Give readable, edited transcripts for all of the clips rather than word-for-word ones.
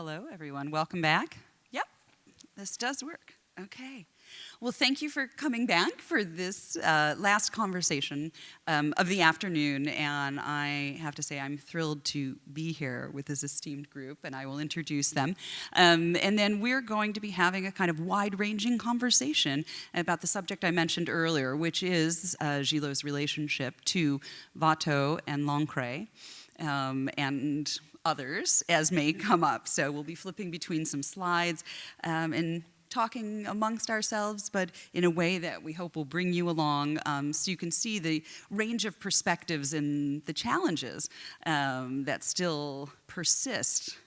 Hello, everyone. Welcome back. Yep, this does work. Okay. Well, thank you for coming back for this last conversation of the afternoon. And I have to say, I'm thrilled to be here with this esteemed group, and I will introduce them. And then we're going to be having a kind of wide-ranging conversation about the subject I mentioned earlier, which is Gillot's relationship to Watteau and Lancret. And others as may come up. So we'll be flipping between some slides and talking amongst ourselves, but in a way that we hope will bring you along so you can see the range of perspectives and the challenges that still persist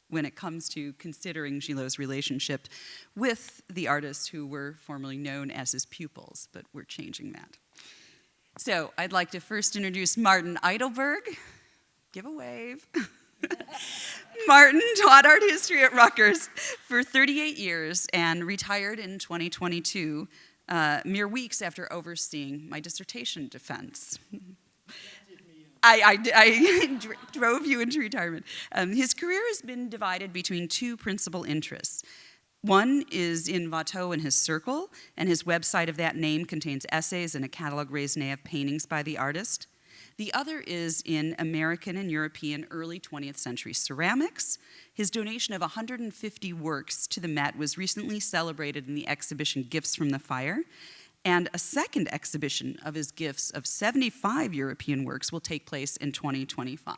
when it comes to considering Gillot's relationship with the artists who were formerly known as his pupils, but we're changing that. So I'd like to first introduce Martin Eidelberg. Give a wave. Martin taught art history at Rutgers for 38 years and retired in 2022, mere weeks after overseeing my dissertation defense. I drove you into retirement. His career has been divided between two principal interests. One is in Watteau and his circle, and his website of that name contains essays and a catalogue raisonné of paintings by the artist. The other is in American and European early 20th century ceramics. His donation of 150 works to the Met was recently celebrated in the exhibition Gifts from the Fire, and a second exhibition of his gifts of 75 European works will take place in 2025.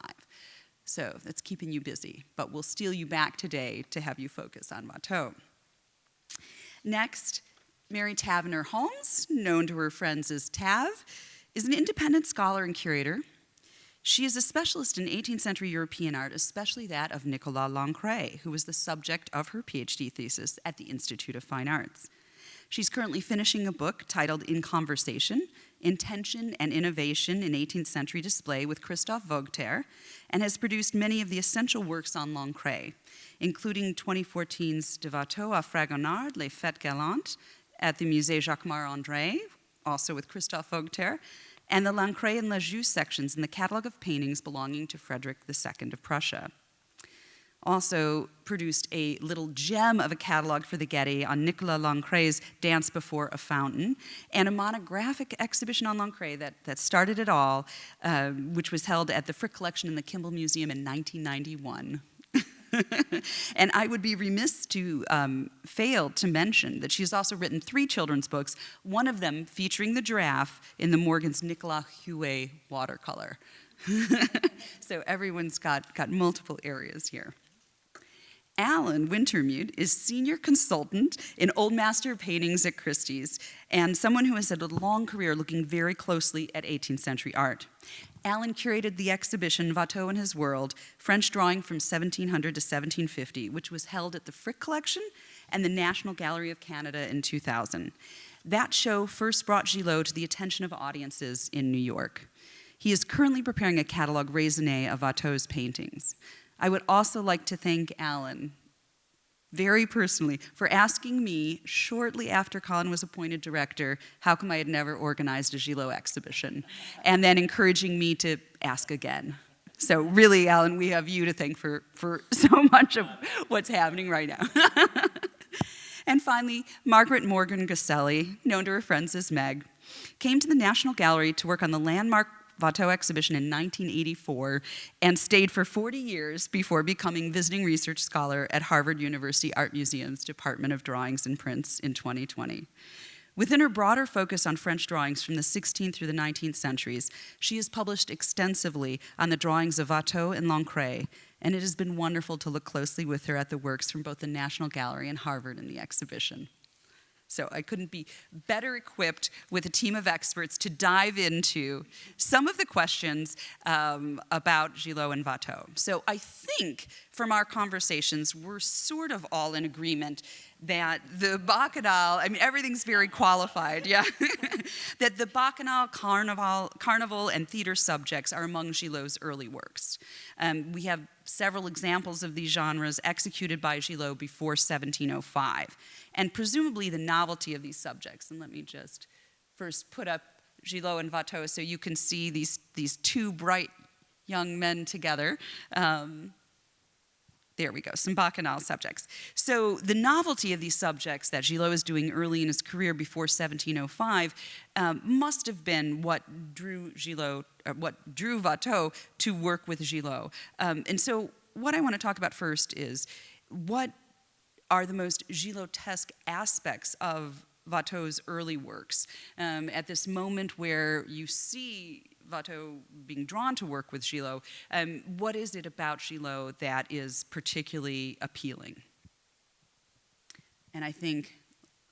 So that's keeping you busy, but we'll steal you back today to have you focus on Watteau. Next, Mary Tavener Holmes, known to her friends as Tav, is an independent scholar and curator. She is a specialist in 18th century European art, especially that of Nicolas Lancret, who was the subject of her PhD thesis at the Institute of Fine Arts. She's currently finishing a book titled In Conversation, Intention and Innovation in 18th Century Display with Christophe Vogter, and has produced many of the essential works on Lancret, including 2014's De Watteau à Fragonard, Les Fêtes Galantes, at the Musée Jacquemart-André, also with Christophe Vogter, and the Lancret and Lajou sections in the catalogue of paintings belonging to Frederick II of Prussia. Also produced a little gem of a catalogue for the Getty on Nicolas Lancret's Dance Before a Fountain, and a monographic exhibition on Lancret that started it all, which was held at the Frick Collection in the Kimball Museum in 1991. And I would be remiss to fail to mention that she's also written 3 children's books, one of them featuring the giraffe in the Morgan's Nicolas Huet watercolor. So everyone's got multiple areas here. Alan Wintermute is senior consultant in Old Master paintings at Christie's and someone who has had a long career looking very closely at 18th century art. Alan curated the exhibition Watteau and His World, French Drawing from 1700 to 1750, which was held at the Frick Collection and the National Gallery of Canada in 2000. That show first brought Gillot to the attention of audiences in New York. He is currently preparing a catalogue raisonné of Watteau's paintings. I would also like to thank Alan very personally for asking me shortly after Colin was appointed director how come I had never organized a Gillot exhibition, and then encouraging me to ask again. So really, Alan, we have you to thank for so much of what's happening right now. And finally, Margaret Morgan Grasselli, known to her friends as Meg, came to the National Gallery to work on the landmark Watteau exhibition in 1984 and stayed for 40 years before becoming visiting research scholar at Harvard University Art Museum's Department of Drawings and Prints in 2020. Within her broader focus on French drawings from the 16th through the 19th centuries, she has published extensively on the drawings of Watteau and Lancret, and it has been wonderful to look closely with her at the works from both the National Gallery and Harvard in the exhibition. So I couldn't be better equipped with a team of experts to dive into some of the questions about Gillot and Watteau. So I think from our conversations, we're sort of all in agreement that the Bacchanal, I mean, everything's very qualified, yeah, that the Bacchanal, Carnival, and theater subjects are among Gillot's early works. We have several examples of these genres executed by Gillot before 1705, and presumably the novelty of these subjects. And let me just first put up Gillot and Watteau so you can see these two bright young men together. There we go, some Bacchanal subjects. So the novelty of these subjects that Gillot is doing early in his career before 1705 must have been what drew Watteau to work with Gillot. And so what I want to talk about first is what are the most Gillotesque aspects of Watteau's early works. At this moment where you see Watteau being drawn to work with Gillot, what is it about Gillot that is particularly appealing? And I think,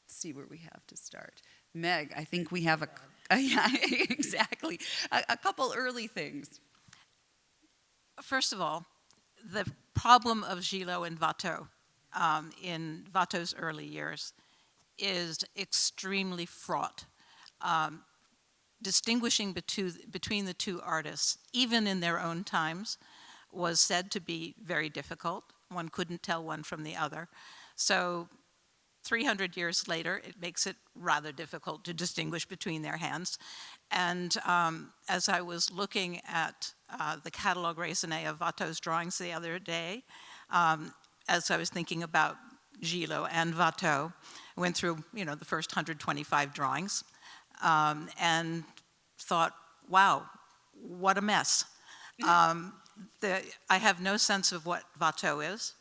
let's see where we have to start. Meg, I think we have yeah, exactly, a couple early things. First of all, the problem of Gillot and Watteau in Watteau's early years is extremely fraught. Distinguishing between the two artists, even in their own times, was said to be very difficult. One couldn't tell one from the other. So 300 years later, it makes it rather difficult to distinguish between their hands. And as I was looking at the catalogue raisonné of Watteau's drawings the other day, as I was thinking about Gillot and Watteau, I went through, the first 125 drawings, and thought, wow, what a mess. I have no sense of what Watteau is.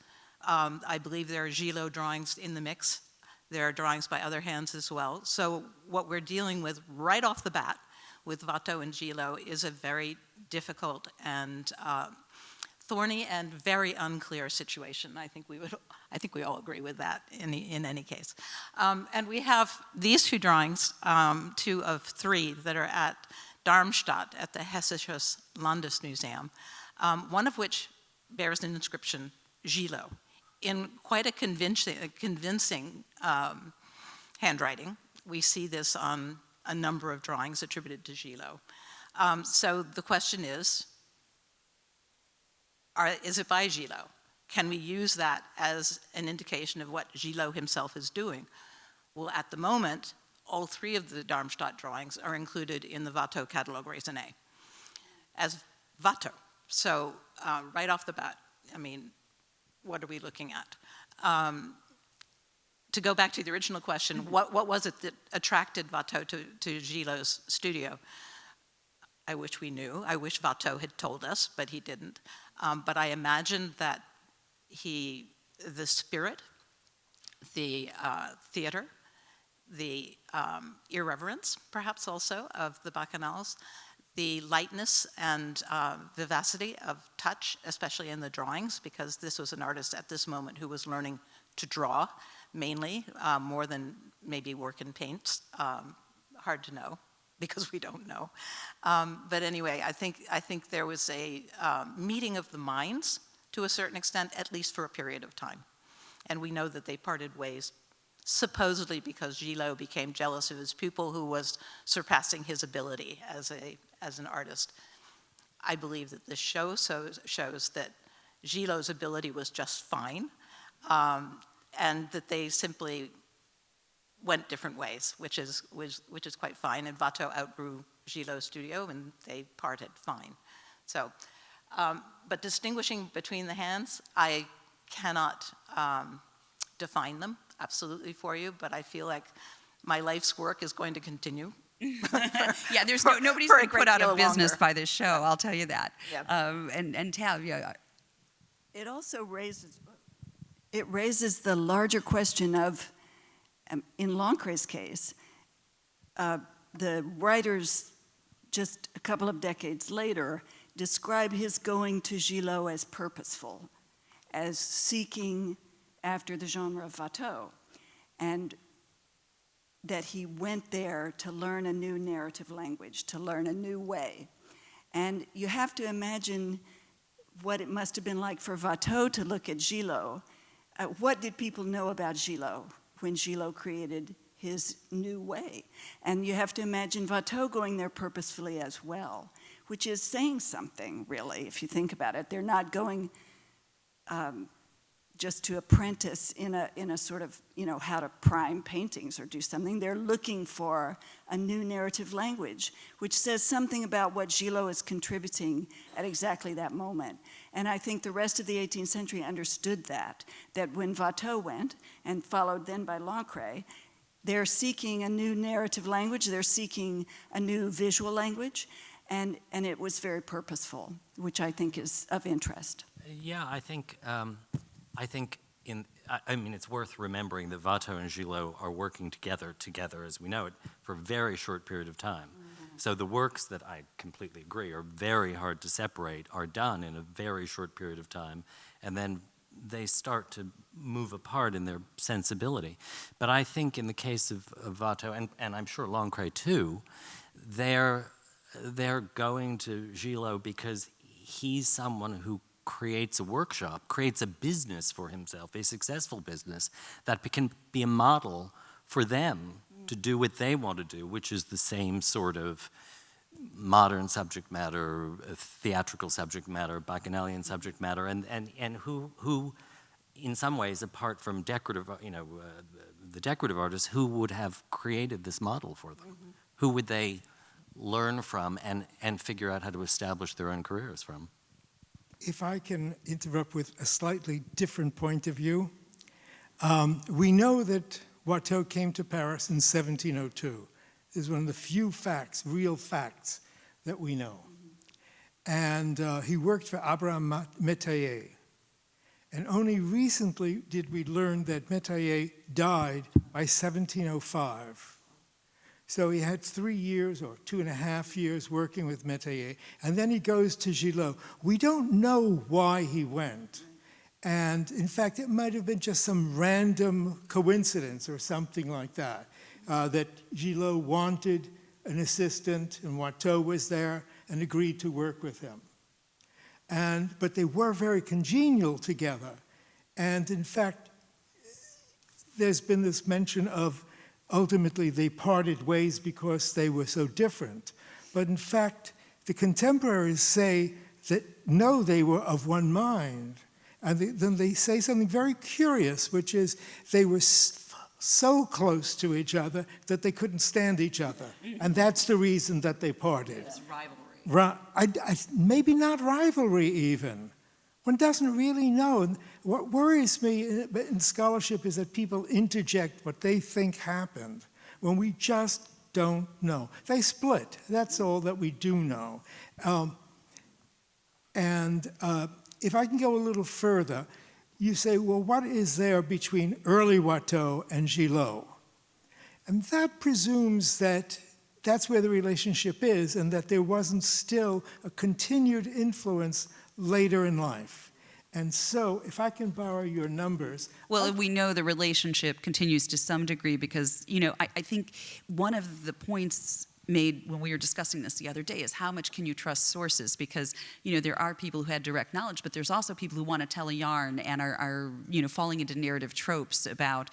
I believe there are Gillot drawings in the mix. There are drawings by other hands as well. So what we're dealing with right off the bat with Watteau and Gillot is a very difficult and thorny and very unclear situation. I think we all agree with that in any case. And we have these two drawings, 2 of 3 that are at Darmstadt at the Hessisches Landesmuseum, one of which bears an inscription, Gillot, in quite a convincing handwriting. We see this on a number of drawings attributed to Gillot. So the question is it by Gillot? Can we use that as an indication of what Gillot himself is doing? Well, at the moment, all 3 of the Darmstadt drawings are included in the Watteau catalogue raisonné as Watteau. So right off the bat, what are we looking at? To go back to the original question, what was it that attracted Watteau to Gillot's studio? I wish we knew. I wish Watteau had told us, but he didn't. But I imagine that the spirit, the theater, the irreverence, perhaps also, of the Bacchanals, the lightness and vivacity of touch, especially in the drawings, because this was an artist at this moment who was learning to draw, mainly, more than maybe work in paints. Hard to know, because we don't know. But anyway, I think there was a meeting of the minds, to a certain extent, at least for a period of time. And we know that they parted ways, supposedly because Gillot became jealous of his pupil, who was surpassing his ability as an artist. I believe that this show shows that Gillot's ability was just fine, and that they simply went different ways, which is quite fine. And Watteau outgrew Gillot's studio, and they parted fine. So, but distinguishing between the hands, I cannot define them absolutely for you, but I feel like my life's work is going to continue. Yeah, there's nobody's going to put out of business by this show, I'll tell you that. Yeah. And Tav, yeah. It also raises the larger question of, in Lancret's case, the writers just a couple of decades later describe his going to Gillot as purposeful, as seeking after the genre of Watteau, and that he went there to learn a new narrative language, to learn a new way. And you have to imagine what it must have been like for Watteau to look at Gillot. What did people know about Gillot when Gillot created his new way? And you have to imagine Watteau going there purposefully as well, which is saying something, really, if you think about it. They're not going just to apprentice in a sort of, how to prime paintings or do something. They're looking for a new narrative language, which says something about what Gillot is contributing at exactly that moment. And I think the rest of the 18th century understood that when Watteau went, and followed then by Lancret, they're seeking a new narrative language, they're seeking a new visual language, and it was very purposeful, which I think is of interest. Yeah, I think it's worth remembering that Watteau and Gillot are working together as we know it, for a very short period of time. Mm-hmm. So the works that I completely agree are very hard to separate are done in a very short period of time, and then they start to move apart in their sensibility. But I think in the case of Watteau, and I'm sure Lancret too, they're going to Gillot because he's someone who creates a workshop, creates a business for himself, a successful business that can be a model for them to do what they want to do, which is the same sort of modern subject matter, theatrical subject matter, bacchanalian subject matter, and who, in some ways, apart from decorative, the decorative artists, who would have created this model for them? Mm-hmm. Who would they learn from and figure out how to establish their own careers from? If I can interrupt with a slightly different point of view, we know that Watteau came to Paris in 1702. This is one of the few facts, real facts, that we know. And he worked for Abraham Métayer. And only recently did we learn that Métayer died by 1705. So he had 3 years or 2.5 years working with Métayer, and then he goes to Gillot. We don't know why he went. And in fact, it might have been just some random coincidence or something like that, that Gillot wanted an assistant, and Watteau was there and agreed to work with him. But they were very congenial together. And in fact, there's been this mention of ultimately they parted ways because they were so different. But in fact, the contemporaries say that no, they were of one mind. And then they say something very curious, which is they were so close to each other that they couldn't stand each other. And that's the reason that they parted. It's rivalry. Maybe not rivalry even. One doesn't really know. And what worries me in scholarship is that people interject what they think happened when we just don't know. They split. That's all that we do know. If I can go a little further, you say, well, what is there between early Watteau and Gillot? And that presumes that that's where the relationship is and that there wasn't still a continued influence later in life. And so, if I can borrow your numbers. Well, we know the relationship continues to some degree because, I think one of the points made when we were discussing this the other day is how much can you trust sources? Because, there are people who had direct knowledge, but there's also people who want to tell a yarn and are falling into narrative tropes about,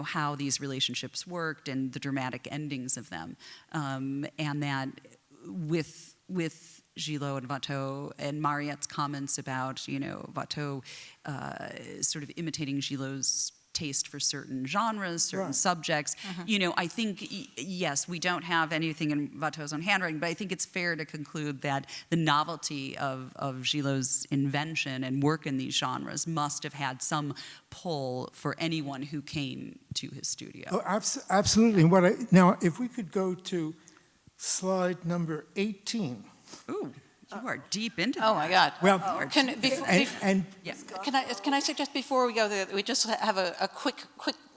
how these relationships worked and the dramatic endings of them. And that with Gillot and Watteau and Mariette's comments about, Watteau sort of imitating Gillot's taste for certain genres, certain subjects. I think, yes, we don't have anything in Watteau's own handwriting, but I think it's fair to conclude that the novelty of Gillot's invention and work in these genres must have had some pull for anyone who came to his studio. Oh, absolutely. Now, if we could go to slide number 18. Ooh. You are deep into that. Oh my God! Well, can I suggest before we go there, we just have a quick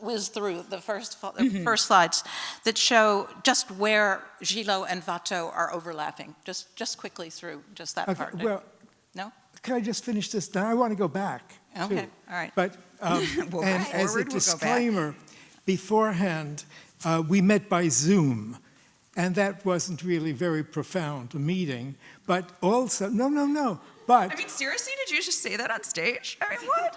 whiz through the first slides that show just where Gillot and Watteau are overlapping. Just quickly through just that part. Well, no. Can I just finish this? Now I want to go back. Okay. Too. All right. But as a disclaimer, beforehand, we met by Zoom. And that wasn't really very profound, a meeting. But also, no. But seriously, did you just say that on stage? What?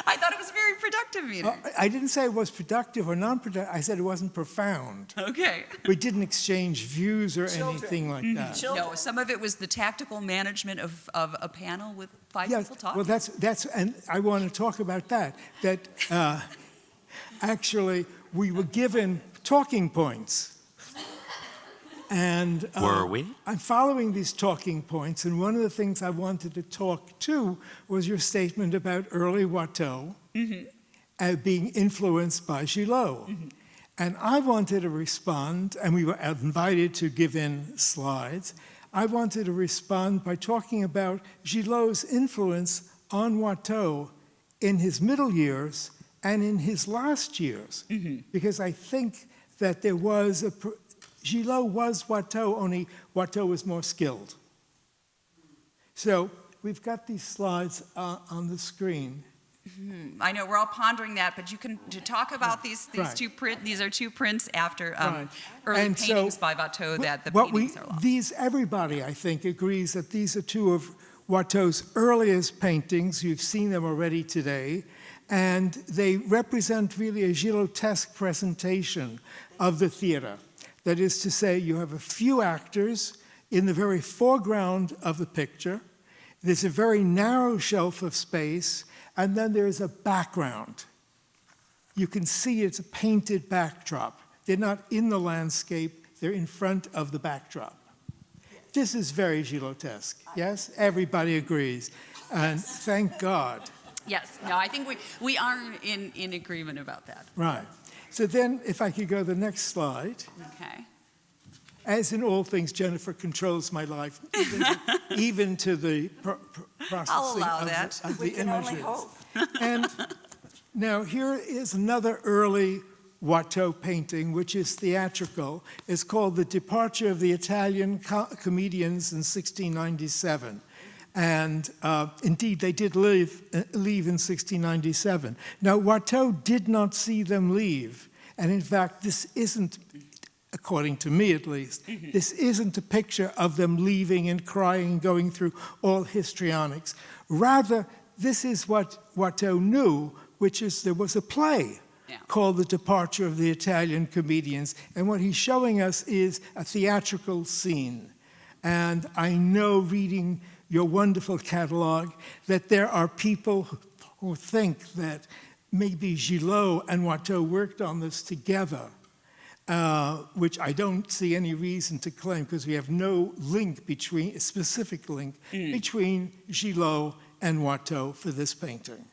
I thought it was very productive meaning? I didn't say it was productive or non-productive. I said it wasn't profound. Okay. We didn't exchange views or anything like that. No, some of it was the tactical management of a panel with five Yes, people talking. well, that's, and I want to talk about that. That actually we were given talking points. And Were we? I'm following these talking points, and one of the things I wanted to talk to was your statement about early Watteau being influenced by Gillot. And I wanted to respond, and we were invited to give in slides. I wanted to respond by talking about Gillot's influence on Watteau in his middle years and in his last years, because I think that there was Gillot was Watteau, only Watteau was more skilled. So we've got these slides on the screen. I know we're all pondering that, but you can to talk about these Right. These are two prints after Right. early And paintings so by Watteau that the what paintings are long. everybody, I think, agrees that these are two of Watteau's earliest paintings. You've seen them already today. And they represent really a Gillotesque presentation of the theater. That is to say, you have a few actors in the very foreground of the picture. There's a very narrow shelf of space, and then there's a background. You can see it's a painted backdrop. They're not in the landscape, they're in front of the backdrop. This is very Gillotesque, yes? Everybody agrees, and thank God. Yes, no, I think we are in agreement about that. Right. So then, if I could go to the next slide. Okay. As in all things, Jennifer controls my life, even to the processing I'll allow of that. the We can only images. hope. And now here is another early Watteau painting, which is theatrical. It's called The Departure of the Italian Comedians in 1697. And indeed, they did leave in 1697. Now, Watteau did not see them leave. And in fact, this isn't, according to me at least, this isn't a picture of them leaving and crying, going through all histrionics. Rather, this is what Watteau knew, which is there was a play called The Departure of the Italian Comedians. And what he's showing us is a theatrical scene. And I know, reading your wonderful catalog, that there are people who think that maybe Gillot and Watteau worked on this together, which I don't see any reason to claim, because we have no link between, a specific link between Gillot and Watteau for this painting.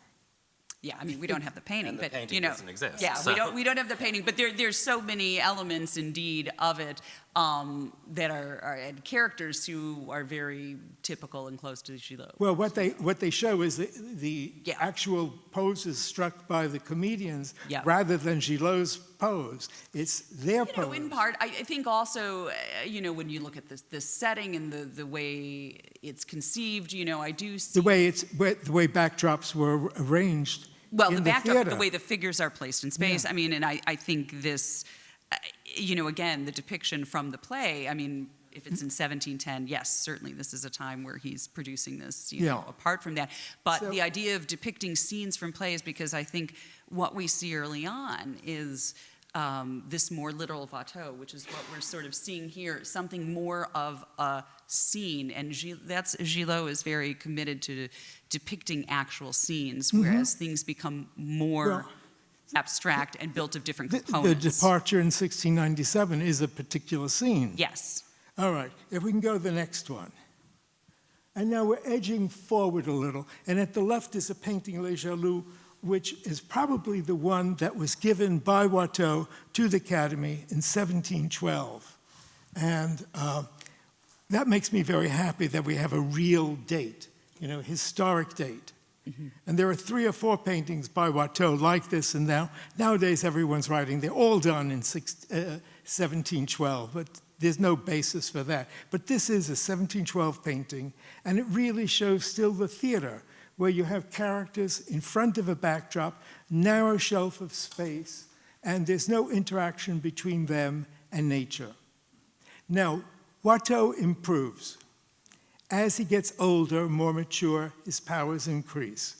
Yeah, I mean, we don't have the painting, And the but painting you know, doesn't exist, yeah, so. we don't have the painting, but there's so many elements indeed of it that are and characters who are very typical and close to Gillot. Well, what they show is the Yeah. actual poses struck by the comedians Yeah. rather than Gillot's pose. It's their You know, pose. in part, I think also, when you look at the setting and the way it's conceived, I do see The way backdrops were arranged. well, in the the backdrop, theater. the way the figures are placed in space. Yeah. I mean, and I think this, again, the depiction from the play. I mean, if it's in 1710, yes, certainly this is a time where he's producing this. Yeah. Apart from that, but So- the idea of depicting scenes from plays, because I think what we see early on is this more literal Watteau, which is what we're sort of seeing here, something more of a scene. And Gillot is very committed to depicting actual scenes, whereas things become more Well, abstract and built of different The components. departure in 1697 is a particular scene. Yes. All right, if we can go to the next one. And now we're edging forward a little, and at the left is a painting, Les Jaloux, which is probably the one that was given by Watteau to the Academy in 1712. And that makes me very happy that we have a real date, historic date. And there are 3 or 4 paintings by Watteau like this, and nowadays everyone's writing, they're all done in 1712, but there's no basis for that. But this is a 1712 painting, and it really shows still the theater, where you have characters in front of a backdrop, narrow shelf of space, and there's no interaction between them and nature. Now, Watteau improves. As he gets older, more mature, his powers increase.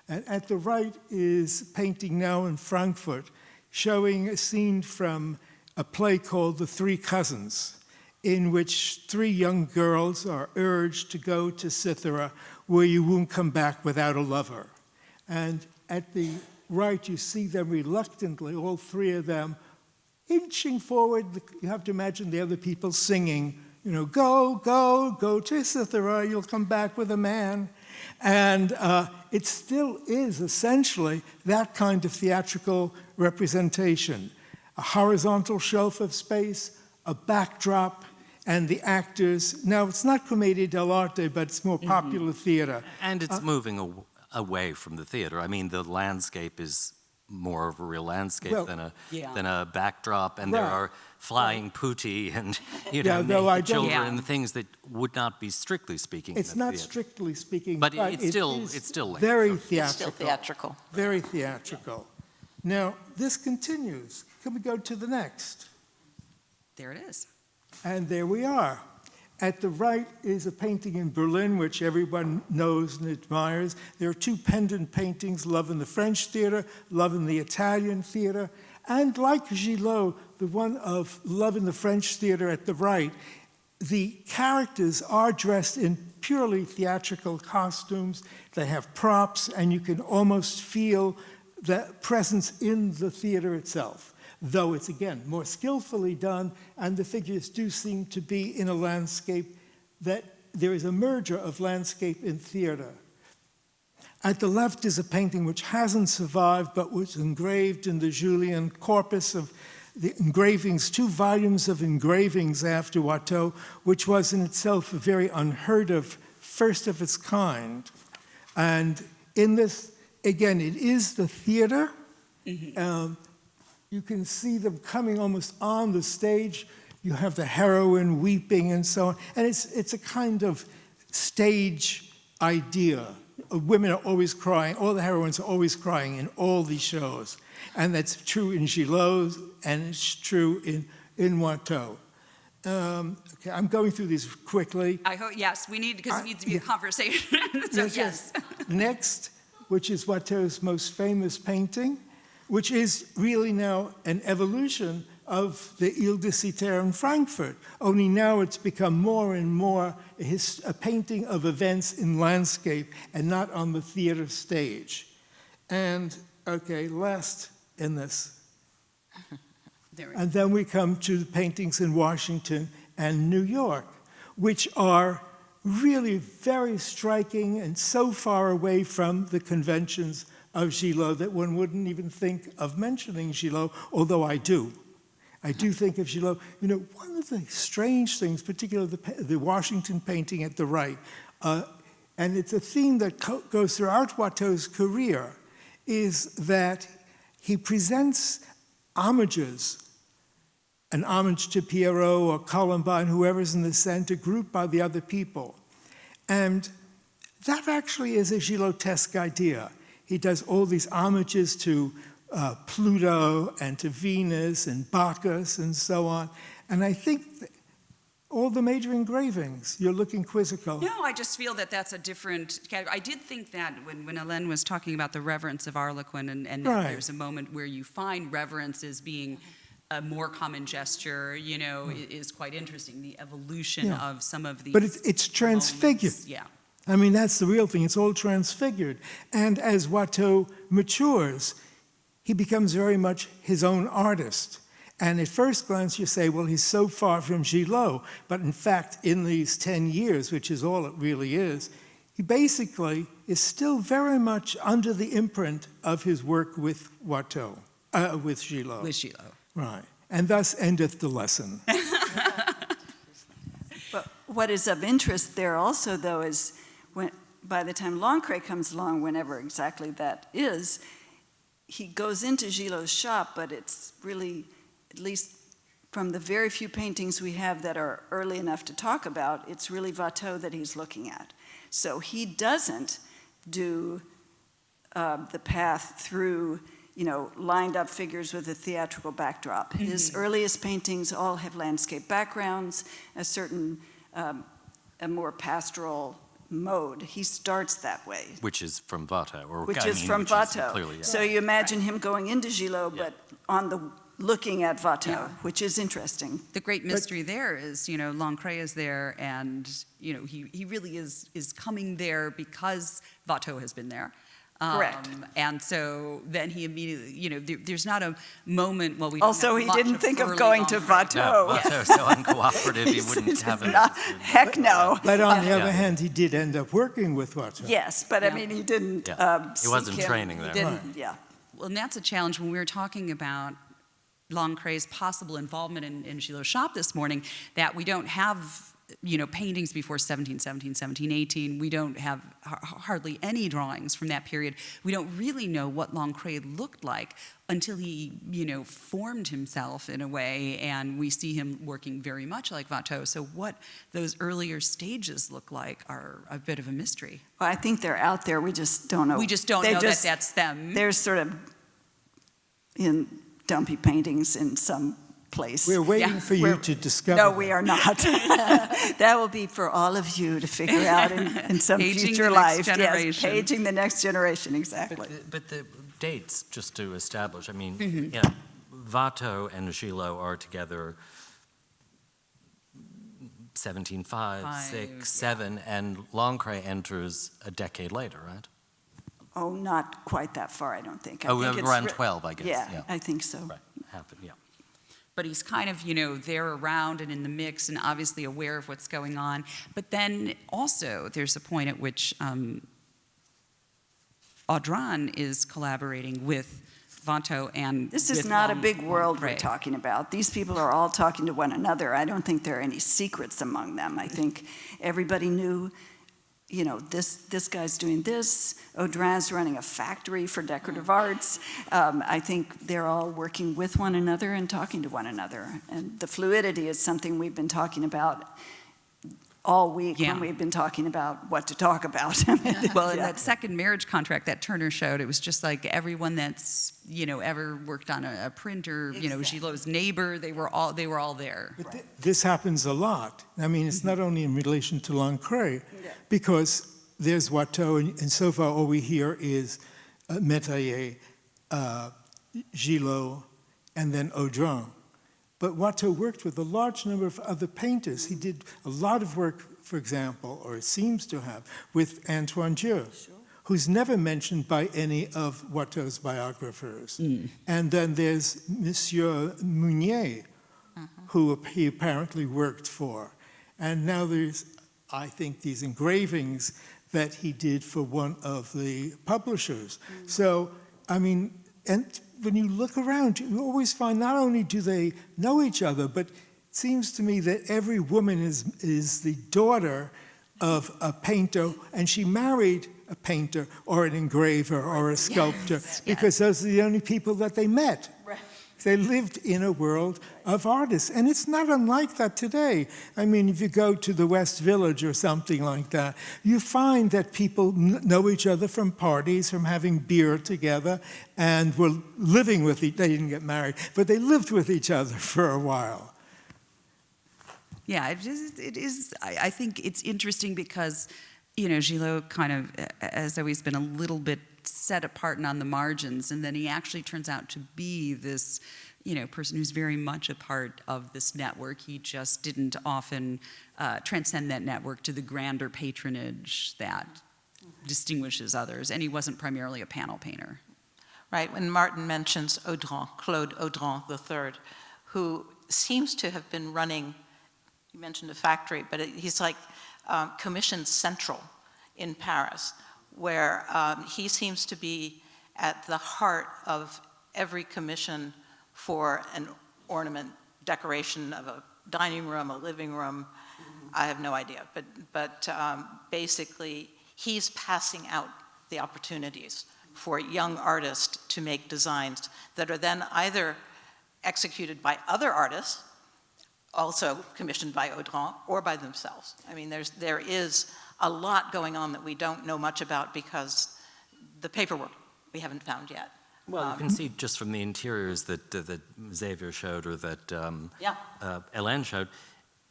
And at the right is a painting now in Frankfurt, showing a scene from a play called The Three Cousins, in which three young girls are urged to go to Cythera, where you won't come back without a lover. And at the right, you see them reluctantly, all three of them, inching forward. You have to imagine the other people singing, you know, go, go, go to Cythera, you'll come back with a man. And it still is essentially that kind of theatrical representation. A horizontal shelf of space, a backdrop, and the actors. Now, it's not commedia dell'arte, but it's more popular theater. And it's moving away from the theater. I mean, the landscape is more of a real landscape than a backdrop, and there are flying putti and naked children and things that would not be strictly speaking. It's in the not theater. strictly speaking, but it's still very theatrical. It's still theatrical. Very theatrical. Now this continues. Can we go to the next? There it is. And there we are. At the right is a painting in Berlin, which everyone knows and admires. There are two pendant paintings, Love in the French Theater, Love in the Italian Theater. And like Gillot, the one of Love in the French Theater at the right, the characters are dressed in purely theatrical costumes. They have props, and you can almost feel the presence in the theater itself, though it's, again, more skillfully done, and the figures do seem to be in a landscape that there is a merger of landscape and theater. At the left is a painting which hasn't survived, but was engraved in the Julian corpus of the engravings, 2 volumes of engravings after Watteau, which was in itself a very unheard of, first of its kind. And in this, again, it is the theater. You can see them coming almost on the stage. You have the heroine weeping and so on. And it's a kind of stage idea. Women are always crying. All the heroines are always crying in all these shows. And that's true in Gillot, and it's true in Watteau. Okay, I'm going through these quickly. I hope, yes, we need, because it needs to be a conversation. So, yes. Next, which is Watteau's most famous painting, which is really now an evolution of the Ile de Citer in Frankfurt. Only now it's become more and more a painting of events in landscape and not on the theater stage. And, okay, last in this. And then we come to the paintings in Washington and New York, which are really very striking and so far away from the conventions of Gillot that one wouldn't even think of mentioning Gillot, although I do. I do think of Gillot. You know, one of the strange things, particularly the Washington painting at the right, and it's a theme that goes throughout Watteau's career, is that he presents homages, an homage to Pierrot or Columbine, whoever's in the center, grouped by the other people. And that actually is a Gillotesque idea. He does all these homages to Pluto and to Venus and Bacchus and so on. And I think all the major engravings, you're looking quizzical. No, I just feel that that's a different category. I did think that when Hélène was talking about the reverence of Harlequin, and there's a moment where you find reverence as being a more common gesture, you know, is quite interesting. The evolution of some of these. But it's transfigured. Moments. Yeah. I mean, that's the real thing. It's all transfigured. And as Watteau matures, he becomes very much his own artist. And at first glance, you say, well, he's so far from Gillot. But in fact, in these 10 years, which is all it really is, he basically is still very much under the imprint of his work with Watteau, with Gillot. With Gillot. Right. And thus endeth the lesson. But what is of interest there also, though, is when, by the time Lancret comes along, whenever exactly that is, he goes into Gillot's shop, but it's really, at least from the very few paintings we have that are early enough to talk about, it's really Watteau that he's looking at. So he doesn't do the path through, you know, lined up figures with a theatrical backdrop. His earliest paintings all have landscape backgrounds, a certain, a more pastoral mode. He starts that way, Which is from Watteau, or which I is mean, from which Watteau. clearly, yeah. So you imagine him going into Gillot, Yeah. but on the looking at Watteau, Yeah. which is interesting. The great mystery there is, Lancret is there, and, he really is coming there because Watteau has been there. Correct. And so then he immediately, there's not a moment, we don't Also, have he much didn't think of early going to Lancret. Watteau. No, Watteau's so uncooperative, he wouldn't have it. Heck no. But on the other Yeah. hand, he did end up working with Watteau. Yes, but I Yeah. mean, he didn't. Yeah. He wasn't seek him. training He there. didn't, yeah. Well, and that's a challenge when we were talking about Lancret's possible involvement in Gillot's shop this morning, that we don't have, paintings before 1717, 1718. We don't have hardly any drawings from that period. We don't really know what Lancret looked like until he, formed himself in a way, and we see him working very much like Watteau. So what those earlier stages look like are a bit of a mystery. Well, I think they're out there. We just don't know. We just don't They know just- that that's them. They're sort of in dumpy paintings in some place. We're waiting Yeah. for you to discover. No, that. we are not. That will be for all of you to figure out in some Paging future the life. next Yes, generation. paging the next generation, exactly. But the dates, just to establish, I mean, Mm-hmm. Watteau and Gillot are together 1705, Five, 6, yeah. 7, and Lancret enters a decade later, right? Oh, not quite that far, I don't think. I Oh, think it's around 12, I guess. Yeah, I think so. Right, happened, yeah. But he's kind of, there around and in the mix and obviously aware of what's going on. But then also there's a point at which Audran is collaborating with Watteau and This is with not a big world we're Lancret. talking about. These people are all talking to one another. I don't think there are any secrets among them. I think everybody knew, this guy's doing this. Audran's running a factory for decorative arts. I think they're all working with one another and talking to one another. And the fluidity is something we've been talking about all week Yeah. when we've been talking about what to talk about. Well, in Yeah. that second marriage contract that Turner showed, it was just like everyone that's, ever worked on a printer, Gillot's neighbor, they were all there. But this happens a lot. I mean, it's not only in relation to Lancret, because there's Watteau, and so far all we hear is Métayer, Gillot, and then Audran. But Watteau worked with a large number of other painters. He did a lot of work, for example, or seems to have, with Antoine, who's never mentioned by any of Watteau's biographers. And then there's Monsieur Meunier, who he apparently worked for. And now there's, I think, these engravings that he did for one of the publishers. So, I mean, and when you look around, you always find not only do they know each other, but it seems to me that every woman is the daughter of a painter, and she married a painter or an engraver or a sculptor, because those are the only people that they met. Right. They lived in a world of artists, and it's not unlike that today. I mean, if you go to the West Village or something like that, you find that people know each other from parties, from having beer together, and were living with each. They didn't get married, but they lived with each other for a while. Yeah, it is. I think it's interesting because, Gillot kind of has always been a little bit set apart and on the margins, and then he actually turns out to be this, person who's very much a part of this network. He just didn't often transcend that network to the grander patronage that distinguishes others, and he wasn't primarily a panel painter. Right, when Martin mentions Audran, Claude Audran III, who seems to have been running, you mentioned a factory, but he's like commission central in Paris, where he seems to be at the heart of every commission for an ornament, decoration of a dining room, a living room. I have no idea, but basically he's passing out the opportunities for young artists to make designs that are then either executed by other artists, also commissioned by Audran, or by themselves. I mean, there is a lot going on that we don't know much about because the paperwork we haven't found yet. Well, you can see just from the interiors that Xavier showed, or that Hélène showed,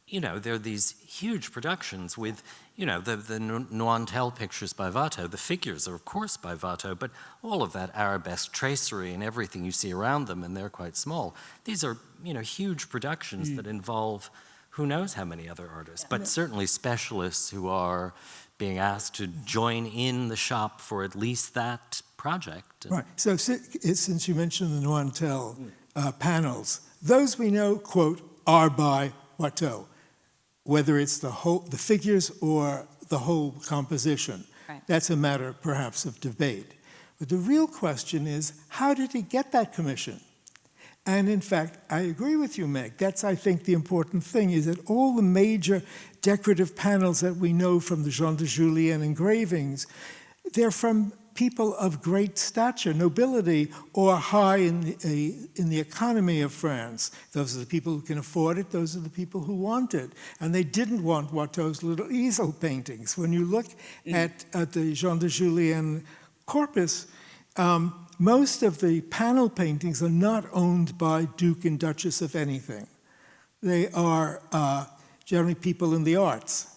you know, there are these huge productions with, you know, the Nointel pictures by Watteau. The figures are, of course, by Watteau, but all of that arabesque tracery and everything you see around them, and they're quite small. These are, you know, huge productions that involve who knows how many other artists, but certainly specialists who are being asked to join in the shop for at least that project. Right. So since you mentioned the Nointel panels, those we know, quote, are by Watteau, whether it's the figures or the whole composition. Right. That's a matter, perhaps, of debate. But the real question is, how did he get that commission? And in fact, I agree with you, Meg. That's, I think, the important thing, is that all the major decorative panels that we know from the Jean de Julien engravings, they're from people of great stature, nobility, or high in the economy of France. Those are the people who can afford it. Those are the people who want it. And they didn't want Watteau's little easel paintings. When you look at the Jean de Julien corpus, most of the panel paintings are not owned by Duke and Duchess of anything. They are generally people in the arts.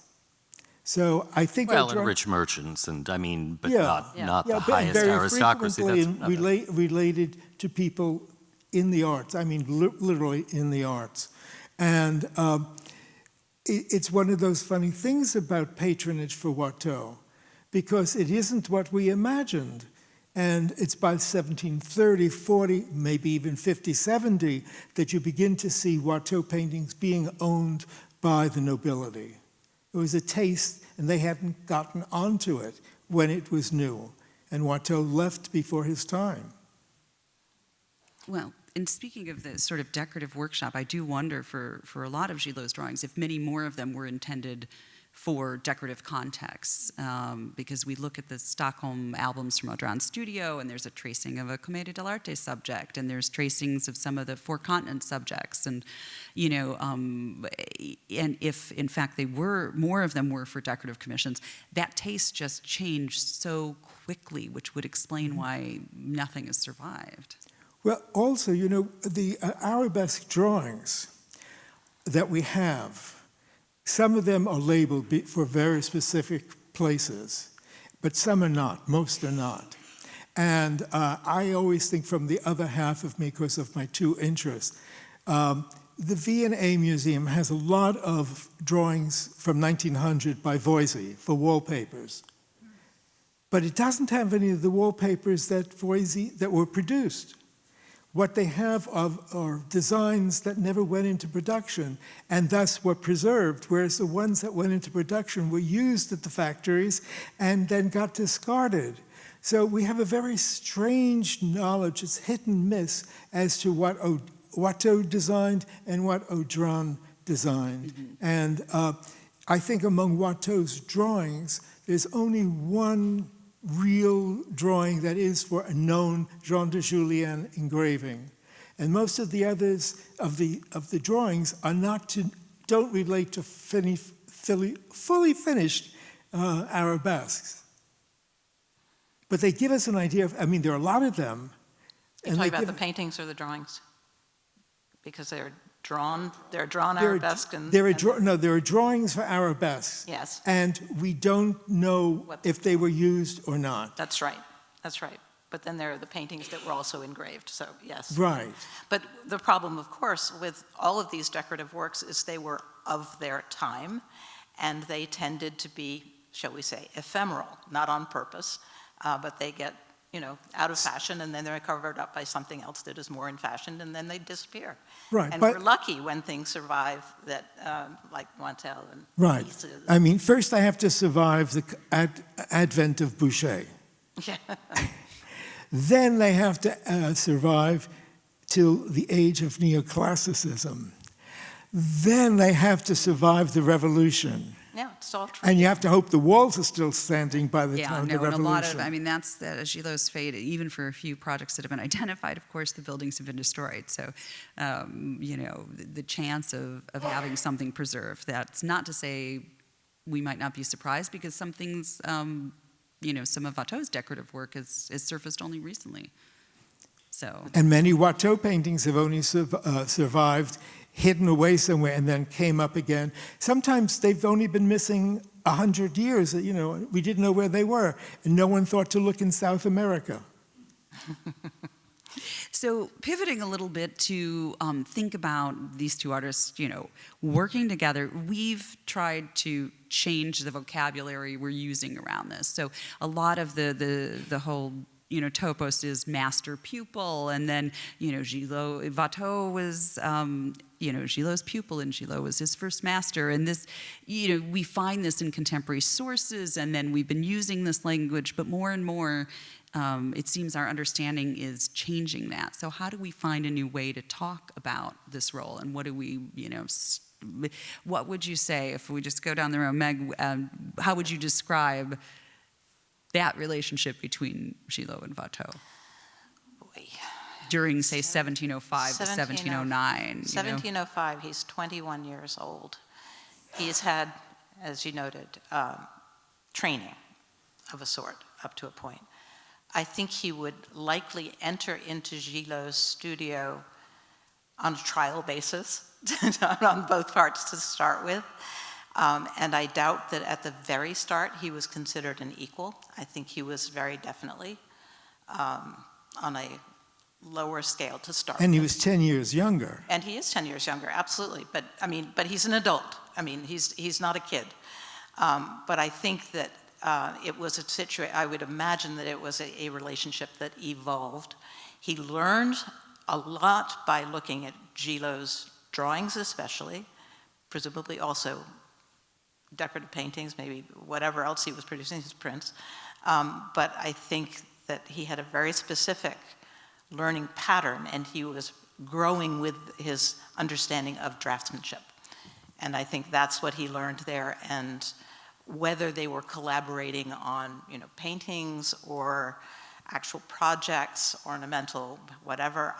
So I think and rich merchants, and I mean, but not the but highest very aristocracy. frequently related to people in the arts. I mean, literally in the arts. And it's one of those funny things about patronage for Watteau, because it isn't what we imagined. And it's by 1730, 40, maybe even 50, 70, that you begin to see Watteau paintings being owned by the nobility. It was a taste, and they hadn't gotten onto it when it was new. And Watteau left before his time. Well, and speaking of the sort of decorative workshop, I do wonder for a lot of Gillot's drawings if many more of them were intended for decorative contexts, because we look at the Stockholm albums from Audran's studio, and there's a tracing of a Commedia dell'arte subject, and there's tracings of some of the Four Continents subjects, and you know, and if in fact they were, more of them were for decorative commissions, that taste just changed so quickly, which would explain why nothing has survived. Well, also, you know, the arabesque drawings that we have, some of them are labeled for very specific places, but some are not, most are not. And I always think from the other half of me, because of my two interests, the V&A Museum has a lot of drawings from 1900 by Voisey for wallpapers. But it doesn't have any of the wallpapers that were produced. What they have are designs that never went into production and thus were preserved, whereas the ones that went into production were used at the factories and then got discarded. So we have a very strange knowledge, it's hit and miss, as to what Watteau designed and what Audran designed. Mm-hmm. And I think among Watteau's drawings, there's only one real drawing that is for a known Jean de Julien engraving. And most of the others of the drawings are don't relate to fully finished arabesques. But they give us an idea of, I mean, there are a lot of them. You're talking about the paintings or the drawings? Because they're drawn arabesque and... There are drawings for arabesques. Yes. And we don't know if they were used or not. That's right. But then there are the paintings that were also engraved, so yes. Right. But the problem, of course, with all of these decorative works is they were of their time, and they tended to be, shall we say, ephemeral, not on purpose, but they get, you know, out of fashion, and then they're covered up by something else that is more in fashion, and then they disappear. Right. And we're lucky when things survive that, like Nointel and right. Pieces. I mean, first I have to survive the advent of Boucher. Yeah. Then they have to survive till the age of neoclassicism. Then they have to survive the revolution. Yeah, it's all true. And you have to hope the walls are still standing by the time of the revolution. And a lot of, I mean, that's Gillot's fate. Even for a few projects that have been identified, of course, the buildings have been destroyed. So, you know, the chance of having something preserved. That's not to say we might not be surprised, because some things, you know, some of Watteau's decorative work has surfaced only recently. So, And many Watteau paintings have only survived, hidden away somewhere, and then came up again. Sometimes they've only been missing 100 years. You know, we didn't know where they were, and no one thought to look in South America. so pivoting a little bit to think about these two artists, you know, working together, we've tried to change the vocabulary we're using around this. So a lot of the whole, you know, topos is master pupil, and then, you know, Gillot, Watteau was, you know, Gillot's pupil, and Gillot was his first master. And this, you know, we find this in contemporary sources, and then we've been using this language, but more and more, it seems our understanding is changing that. So how do we find a new way to talk about this role, and what do we, you know, what would you say, if we just go down the road, Meg, how would you describe that relationship between Gillot and Watteau during, say, 1705 to 1709? 1705, he's 21 years old. He's had, as you noted, training of a sort up to a point. I think he would likely enter into Gillot's studio on a trial basis, on both parts to start with. And I doubt that at the very start he was considered an equal. I think he was very definitely on a lower scale to start. And he was 10 years younger. And he is 10 years younger, absolutely. But I mean, but he's an adult. I mean, he's not a kid. But I think that it was a situation. I would imagine that it was a relationship that evolved. He learned a lot by looking at Gillot's drawings, especially, presumably also decorative paintings, maybe whatever else he was producing, his prints. But I think that he had a very specific learning pattern, and he was growing with his understanding of draftsmanship. And I think that's what he learned there. And whether they were collaborating on, you know, paintings or actual projects, ornamental, whatever,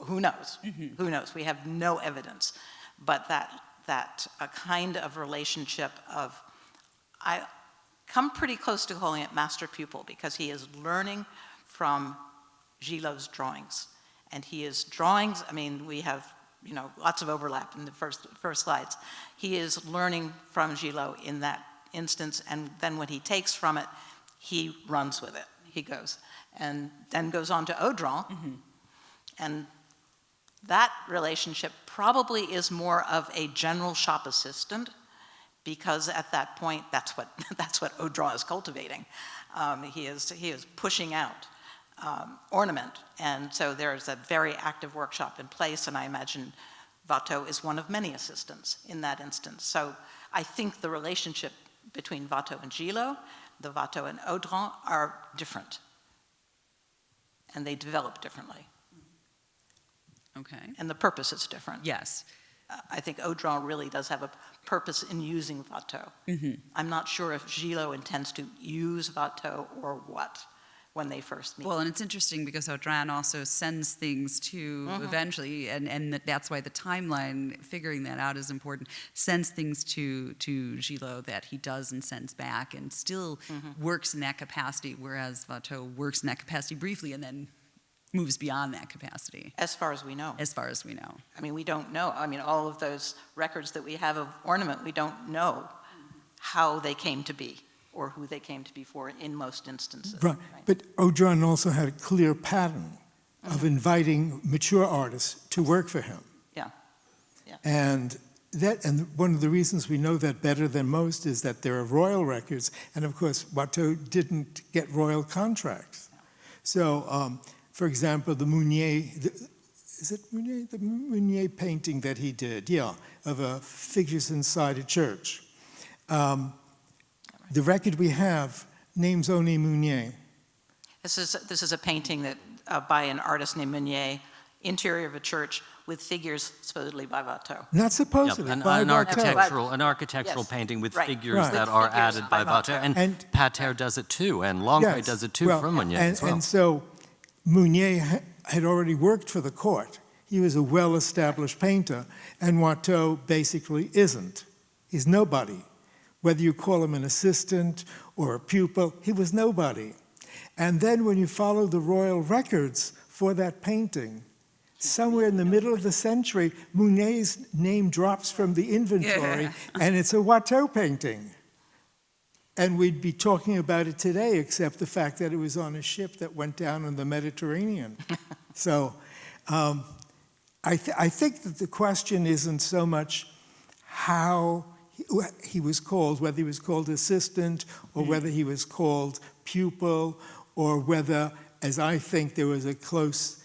who knows? Mm-hmm. Who knows? We have no evidence. But that a kind of relationship of, I come pretty close to calling it master-pupil, because he is learning from Gillot's drawings. And he is drawings, I mean, we have, you know, lots of overlap in the first slides. He is learning from Gillot in that instance, and then when he takes from it, he runs with it. He goes, and then goes on to Audran, mm-hmm. and that relationship probably is more of a general shop assistant, because at that point, that's what Audran is cultivating. He is pushing out ornament, and so there's a very active workshop in place, and I imagine Watteau is one of many assistants in that instance. So I think the relationship between Watteau and Gillot, the Watteau and Audran, are different, and they develop differently. Okay. And the purpose is different. Yes. I think Audran really does have a purpose in using Watteau. Mm-hmm. I'm not sure if Gillot intends to use Watteau or what when they first meet. Well, and it's interesting because Audran also sends things to, mm-hmm. eventually, and that's why the timeline, figuring that out is important, sends things to Gillot that he does and sends back, and still mm-hmm. works in that capacity, whereas Watteau works in that capacity briefly and then moves beyond that capacity. As far as we know. As far as we know. I mean, we don't know. I mean, all of those records that we have of ornament, we don't know how they came to be or who they came to be for in most instances. Right. But Audran also had a clear pattern mm-hmm. of inviting mature artists to work for him. Yeah. Yeah. And one of the reasons we know that better than most is that there are royal records, and of course, Watteau didn't get royal contracts. Yeah. So, for example, the Meunier, is it Meunier? The Meunier painting that he did, yeah, of figures inside a church. The record we have names only Meunier. This is a painting that by an artist named Meunier, interior of a church with figures supposedly by Watteau. Not supposedly, yep, by an Watteau. architectural yes. painting with right. figures right. that with are figures added by Watteau. And Pater does it too, and Lancret yes, does it too well, from Meunier as well. And so Meunier had already worked for the court. He was a well-established painter, and Watteau basically isn't. He's nobody. Whether you call him an assistant or a pupil, he was nobody. And then when you follow the royal records for that painting. Somewhere in the middle of the century, Monet's name drops from the inventory, and it's a Watteau painting. And we'd be talking about it today, except the fact that it was on a ship that went down in the Mediterranean. So I think that the question isn't so much how he was called, whether he was called assistant or whether he was called pupil, or whether, as I think, there was a close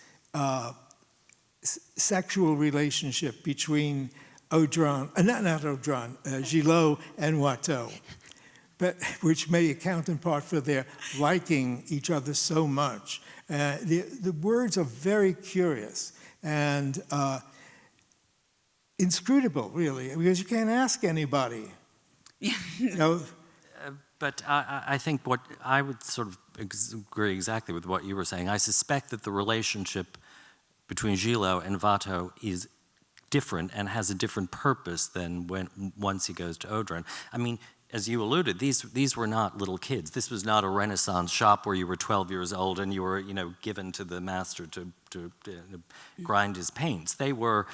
sexual relationship between Gillot and Watteau, but which may account in part for their liking each other so much. The words are very curious and inscrutable, really, because you can't ask anybody. But I think what I would sort of agree exactly with what you were saying. I suspect that the relationship between Gillot and Watteau is different and has a different purpose than once he goes to Audran. I mean, as you alluded, these were not little kids. This was not a Renaissance shop where you were 12 years old and you were, given to the master to grind his paints. They were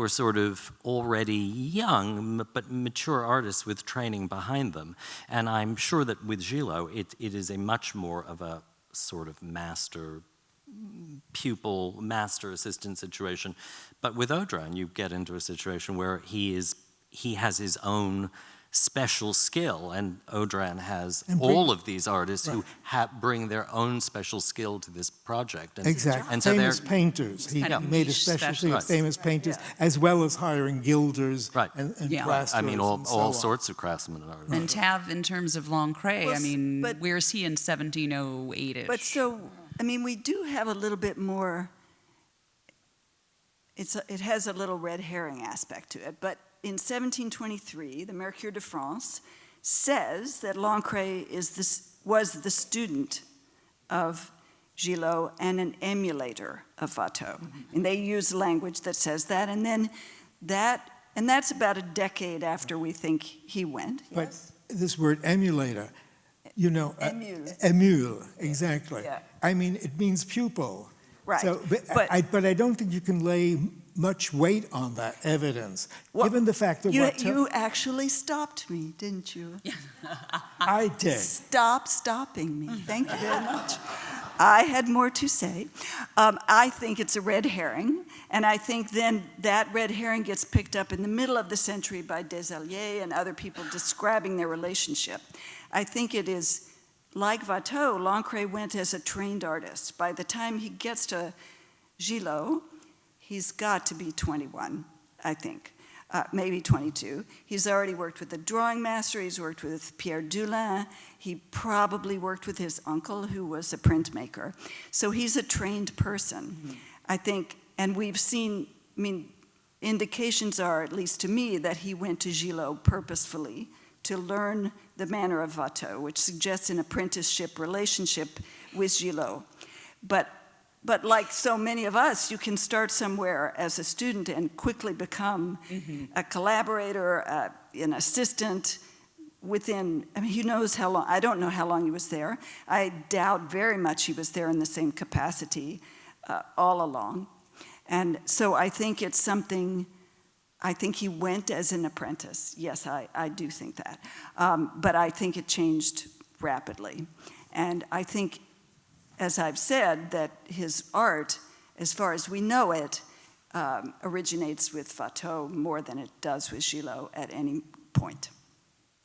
sort of already young but mature artists with training behind them. And I'm sure that with Gillot, it is a much more of a sort of master pupil, master assistant situation. But with Audran, you get into a situation where he has his own special skill, and Audran has all of these artists who bring their own special skill to this project. And, exactly. And so famous painters. He made a specialty of famous painters, as well as hiring gilders and plasterers. I mean, all sorts of craftsmen and artists. And Tav, in terms of Lancret, where is he in 1708-ish? But we do have a little bit more, it has a little red herring aspect to it, but in 1723, the Mercure de France says that Lancret was the student of Gillot and an emulator of Watteau. And they use language that says that, and that's about a decade after we think he went. But this word emulator, emule, exactly. Yeah. I mean, it means pupil. Right. So, but I don't think you can lay much weight on that evidence, given the fact that you actually stopped me, didn't you? I did. Stop stopping me. Thank you very much. I had more to say. I think it's a red herring, and I think then that red herring gets picked up in the middle of the century by Desalliés and other people describing their relationship. I think it is like Watteau. Lancret went as a trained artist. By the time he gets to Gillot, he's got to be 21, I think, maybe 22. He's already worked with the drawing master. He's worked with Pierre Dulin. He probably worked with his uncle, who was a printmaker. So he's a trained person, I think. And we've seen, indications are, at least to me, that he went to Gillot purposefully to learn the manner of Watteau, which suggests an apprenticeship relationship with Gillot. But like so many of us, you can start somewhere as a student and quickly become a collaborator, an assistant within, who knows how long. I don't know how long he was there. I doubt very much he was there in the same capacity all along. And so I think it's something, I think he went as an apprentice. Yes, I do think that. But I think it changed rapidly. And I think, as I've said, that his art, as far as we know it, originates with Watteau more than it does with Gillot at any point.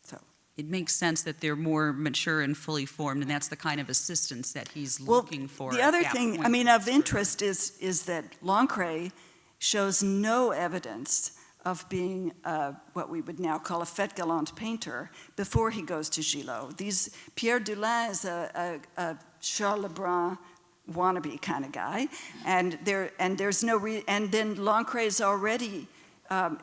So it makes sense that they're more mature and fully formed, and that's the kind of assistance that he's looking for. The other thing, of interest is that Lancret shows no evidence of being what we would now call a fête galante painter before he goes to Gillot. Pierre Dulin is a Charles Lebrun wannabe kind of guy, and there's no and then Lancret is already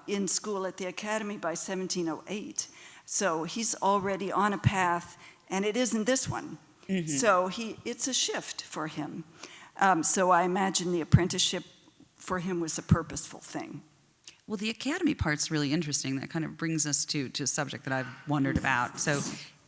in school at the Academy by 1708, so he's already on a path, and it isn't this one. So it's a shift for him. So I imagine the apprenticeship for him was a purposeful thing. Well, the Academy part's really interesting. That kind of brings us to a subject that I've wondered about. So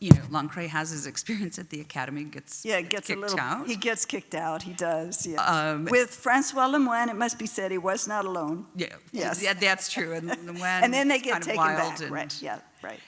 Lancret has his experience at the Academy, gets gets kicked out. He gets kicked out. He does. Yeah. With Francois Lemoine, it must be said, he was not alone. Yes. Yeah, that's true. And Lemoine And then they get kind of taken wild back. Right. Yeah. Right.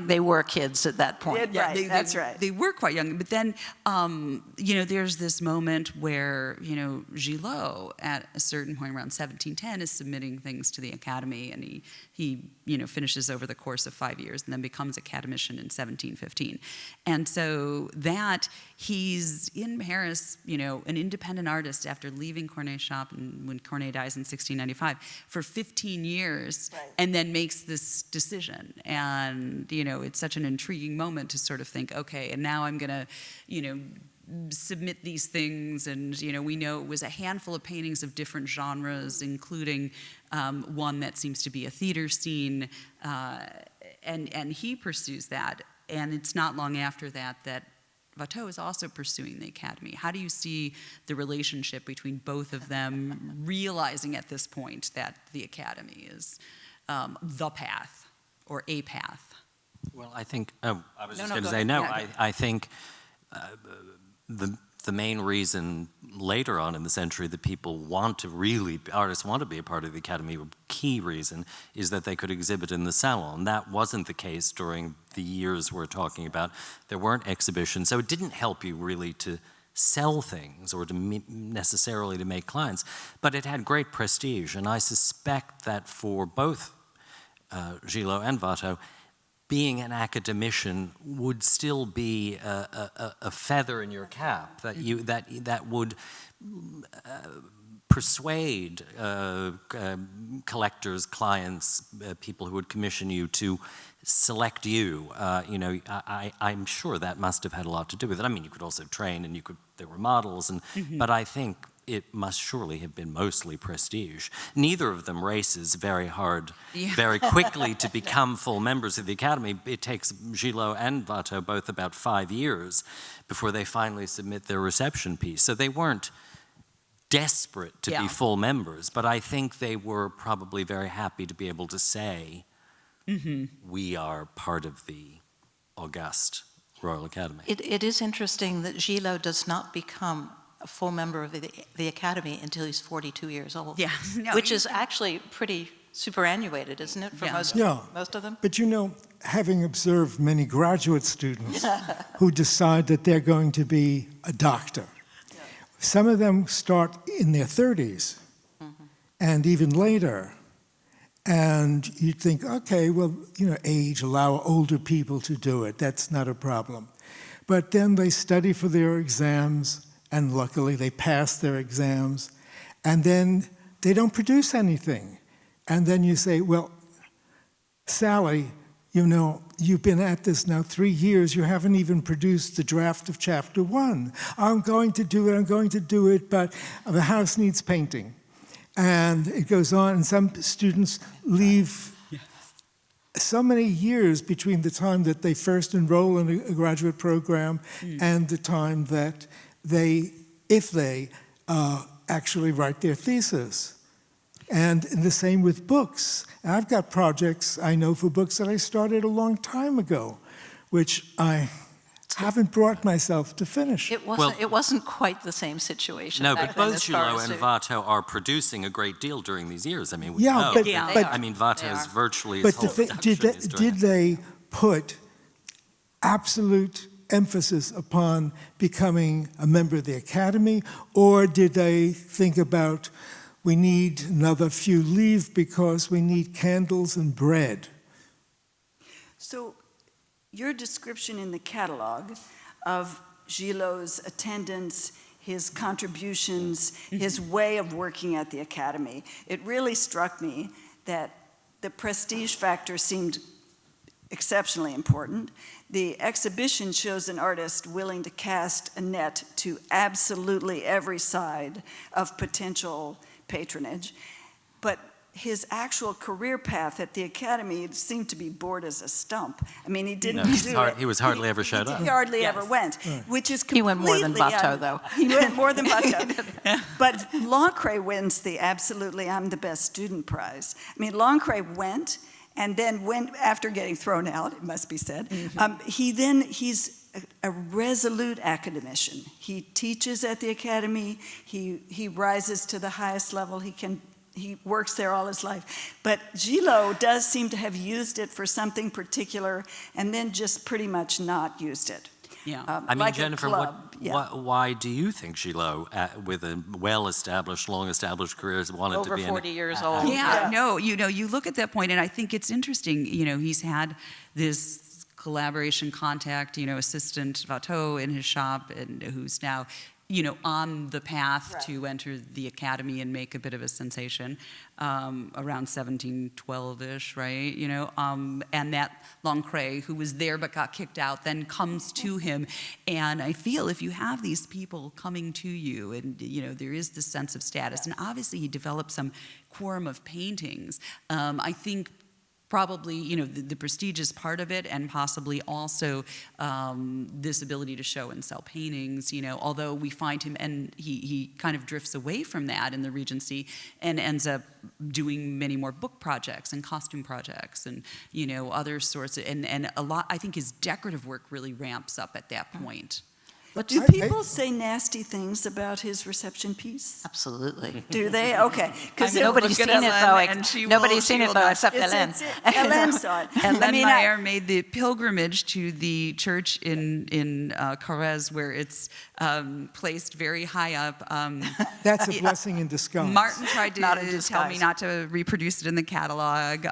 They were kids at that point. Right. That's right. They were quite young, but then there's this moment where Gillot at a certain point around 1710 is submitting things to the Academy, and he finishes over the course of 5 years and then becomes academician in 1715. And so that he's in Paris, an independent artist after leaving Cornet's shop when Cornet dies in 1695 for 15 years, right. and then makes this decision. And it's such an intriguing moment to sort of think, okay, and now I'm going to, submit these things, and we know it was a handful of paintings of different genres, including one that seems to be a theater scene, and he pursues that, and it's not long after that Watteau is also pursuing the Academy. How do you see the relationship between both of them, realizing at this point that the Academy is the path or a path? Well, I think, I was just No, going to go say, ahead. no, Yeah. I think the main reason later on in the century that artists want to be a part of the Academy, a key reason, is that they could exhibit in the salon. That wasn't the case during the years we're talking about. There weren't exhibitions, so it didn't help you really to sell things or to necessarily to make clients, but it had great prestige, and I suspect that for both Gillot and Watteau, being an academician would still be a feather in your cap that would persuade collectors, clients, people who would commission you to select you. I'm sure that must have had a lot to do with it. I mean, you could also train, and there were models, but I think it must surely have been mostly prestige. Neither of them races very hard, very quickly to become full members of the Academy. It takes Gillot and Watteau both about 5 years before they finally submit their reception piece. So they weren't desperate to be full members, but I think they were probably very happy to be able to say, we are part of the august Royal Academy. It is interesting that Gillot does not become a full member of the Academy until he's 42 years old. Yeah. No, which is actually pretty superannuated, isn't it, for most of them? But having observed many graduate students who decide that they're going to be a doctor, some of them start in their 30s and even later. And you'd think, okay, well, age, allow older people to do it. That's not a problem. But then they study for their exams, and luckily they pass their exams, and then they don't produce anything. And then you say, well, Sally, you've been at this now 3 years, you haven't even produced the draft of chapter 1. I'm going to do it, but the house needs painting. And it goes on, and some students leave so many years between the time that they first enroll in a graduate program and the time that if they actually write their thesis. And the same with books. I've got projects I know for books that I started a long time ago, which I haven't brought myself to finish. It wasn't quite the same situation. No, back but then both as far Gillot as and Watteau are producing a great deal during these years. I mean, we Yeah, know. but- I mean, Watteau's virtually his But whole production is during did they put absolute emphasis upon becoming a member of the Academy, or did they think about, we need another few leave because we need candles and bread? So your description in the catalog of Gillot's attendance, his contributions, his way of working at the Academy, it really struck me that the prestige factor seemed exceptionally important. The exhibition shows an artist willing to cast a net to absolutely every side of potential patronage, but his actual career path at the Academy seemed to be bored as a stump. I mean, he didn't do it. He was hardly ever showed up. He hardly ever went, which is He completely... went more than Watteau, though. He went more than Watteau. But Lancret wins the absolutely I'm the best student prize. I mean, Lancret went, And then after getting thrown out, it must be said, he's a resolute academician. He teaches at the academy. He rises to the highest level. He works there all his life. But Gillot does seem to have used it for something particular and then just pretty much not used it. Yeah. I mean, like Jennifer, a club. why do you think Gillot, with a well-established, long-established career, has wanted to Over be 40 years old. Yeah, no, you look at that point, and I think it's interesting, he's had this collaboration contact, assistant Watteau in his shop, and who's now, on the path to enter the academy and make a bit of a sensation around 1712-ish, right? And that Lancret, who was there but got kicked out, then comes to him. And I feel if you have these people coming to you, and there is this sense of status, and obviously he developed some quorum of paintings. I think probably, the prestige is part of it, and possibly also this ability to show and sell paintings, although we find him, and he kind of drifts away from that in the Regency and ends up doing many more book projects and costume projects and, other sorts of, and a lot, I think his decorative work really ramps up at that point. But do people say nasty things about his reception piece? Absolutely. Do they? Okay. Because Nobody's seen it though. Nobody's seen it though except Hélène. Hélène saw it. Hélène Meyer made the pilgrimage to the church in Corrèze, where it's placed very high up. That's a blessing in disguise. Martin tried to tell me disguise. not to reproduce it in the catalog.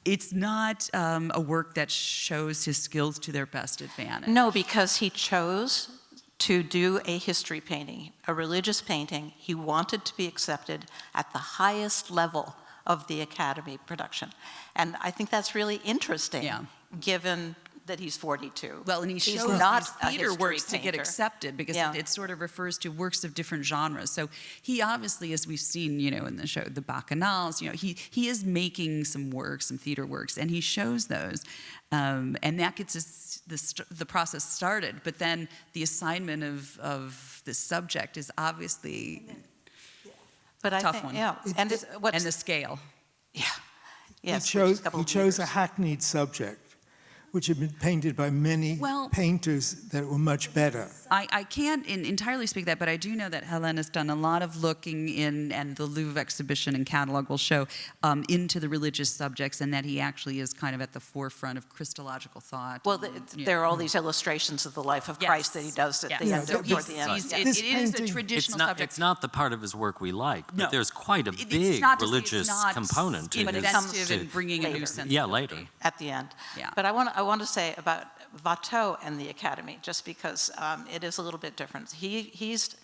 It's not a work that shows his skills to their best advantage. No, because he chose to do a history painting, a religious painting. He wanted to be accepted at the highest level of the Academy production. And I think that's really interesting, given that he's 42. Well, and he He's shows not these a theater history works to get painter. accepted, because it sort of refers to works of different genres. So he obviously, as we've seen, in the show, the Bacchanals, he is making some works, some theater works, and he shows those. And that gets us the process started. But then the assignment of the subject is obviously But tough I think, one. yeah. And the scale. Yeah. Yes, He chose a hackneyed subject, which had been painted by many painters that were much better. I can't entirely speak that, but I do know that Hélène has done a lot of looking in, and the Louvre exhibition and catalog will show, into the religious subjects, and that he actually is kind of at the forefront of Christological thought. Well, there are all these illustrations of the life of Christ that he does at the end, toward the end. It is a traditional subject. It's not the part of his work we like, but there's quite a big religious component to it. his. Inventive and bringing a new sense. Yeah, later. At the end. Yeah. But I want to say about Watteau and the Academy, just because it is a little bit different. He's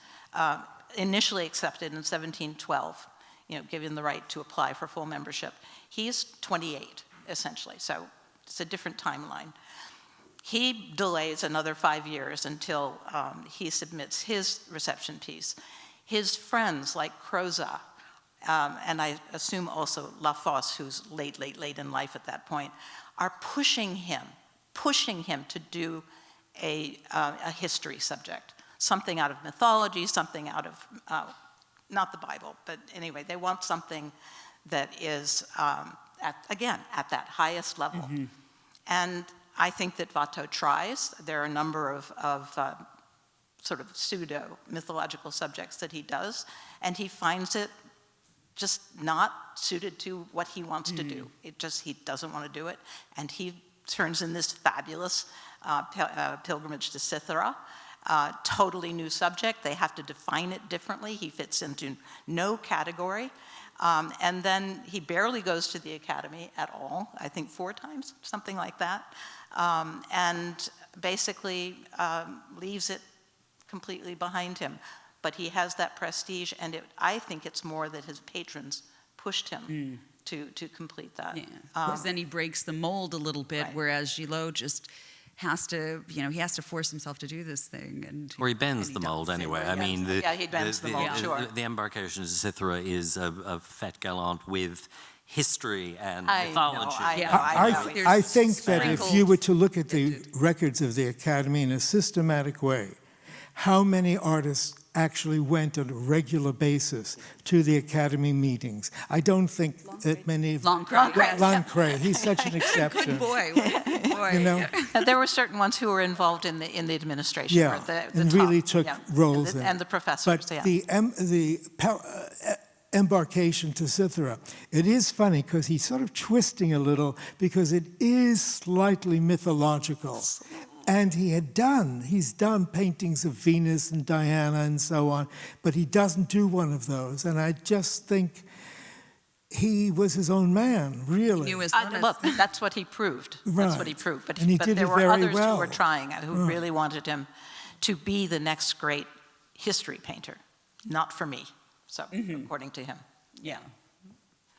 initially accepted in 1712, given the right to apply for full membership. He's 28, essentially, so it's a different timeline. He delays another 5 years until he submits his reception piece. His friends, like Crozat, and I assume also Lafosse, who's late in life at that point, are pushing him to do a history subject, something out of mythology, something out of, not the Bible, but anyway, they want something that is, at that highest level. Mm-hmm. And I think that Watteau tries. There are a number of sort of pseudo-mythological subjects that he does, and he finds it just not suited to what he wants to do. He doesn't want to do it, and he turns in this fabulous pilgrimage to Cythera, totally new subject. They have to define it differently. He fits into no category. And then he barely goes to the Academy at all, I think 4 times, something like that, and basically leaves it completely behind him. But he has that prestige, and I think it's more that his patrons pushed him to complete that. Yeah, because then he breaks the mold a little bit, whereas Gillot just has to, he has to force himself to do this thing. Or he bends the mold anyway. I mean, he bends the mold, sure. The embarkation to Cythera is a fête galante with history and mythology. I think that if you were to look at the records of the Academy in a systematic way, how many artists actually went on a regular basis to the Academy meetings. I don't think that many... Lancret, he's such an exception. Good boy. Good boy. You know? There were certain ones who were involved in the administration. Yeah, or the and top, really took roles in. and the professors. But the embarkation to Cythera, it is funny because he's sort of twisting a little because it is slightly mythological. And he's done paintings of Venus and Diana and so on, but he doesn't do one of those. And I just think he was his own man, really. He was Look, that's what he proved. Right. That's what he proved. But, And he did there it were very others well. who were trying, who really wanted him to be the next great history painter, not for me. So, according to him. Yeah.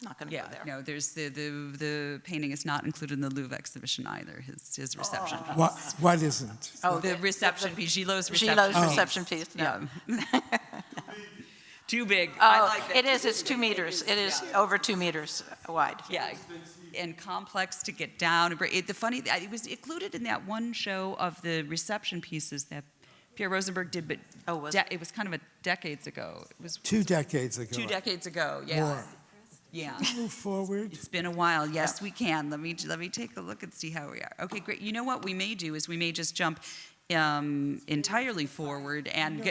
Not going to go there. No, there's the painting is not included in the Louvre exhibition either, his reception piece. What isn't? Oh, The reception piece, Gillot's reception Gillot's piece. reception piece. No. Yeah. Too big. I Oh, like that. it is. It's 2 meters. It is over 2 meters wide. Yeah, and complex to get down. The funny, it was included in that one show of the reception pieces that Pierre Rosenberg did, but it was kind of decades ago. It was 2 decades ago. 2 decades ago. Yeah. More. Yeah. Move forward. It's been a while. Yes, we can. Let me take a look and see how we are. Okay, great. You know what we may do is we may just jump entirely forward and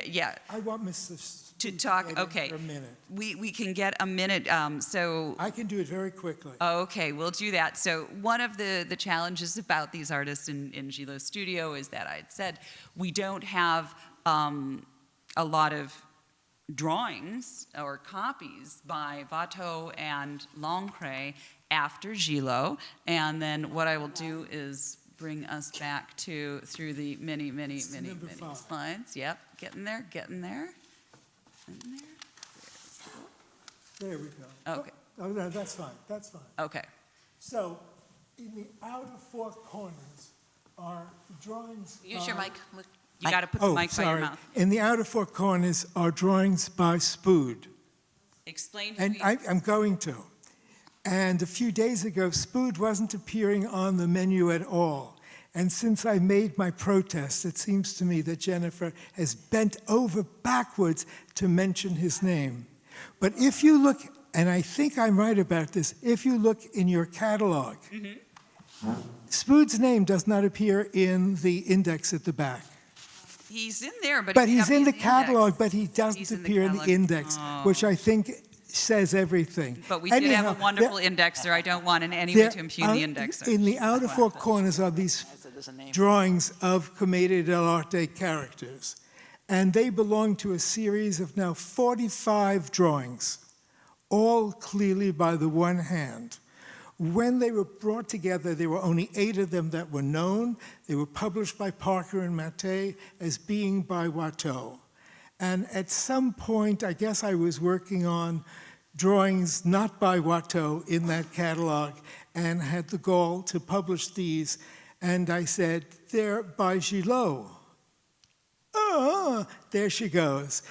I want Mr. to talk. Okay, for a minute. we can get a minute. So I can do it very quickly. okay, we'll do that. So one of the challenges about these artists in Gillot's studio is that I'd said we don't have a lot of drawings or copies by Watteau and Lancret after Gillot, and then what I will do is bring us back through the many slides. Yep, getting there. There we go. Okay. Oh, no, that's fine. Okay. So, in the outer 4 corners are drawings. Use your mic. You got to put the mic by your mouth. In the outer 4 corners are drawings by Spood. Explain. And I'm going to. And a few days ago, Spood wasn't appearing on the menu at all. And since I made my protest, it seems to me that Jennifer has bent over backwards to mention his name. But if you look, and I think I'm right about this, if you look in your catalog, Spood's name does not appear in the index at the back. He's in there, But he's in the catalog, index. but he doesn't He's in the appear in the catalog. index, Oh. which I think says everything. But we did have Anyhow, a wonderful indexer. I don't want in any way to impugn the indexer. In the outer 4 corners are these drawings of Commedia dell'arte characters. And they belong to a series of now 45 drawings, all clearly by the one hand. When they were brought together, there were only 8 of them that were known. They were published by Parker and Mattei as being by Watteau. And at some point, I guess I was working on drawings not by Watteau in that catalog and had the gall to publish these. And I said, they're by Gillot. Oh, there she goes.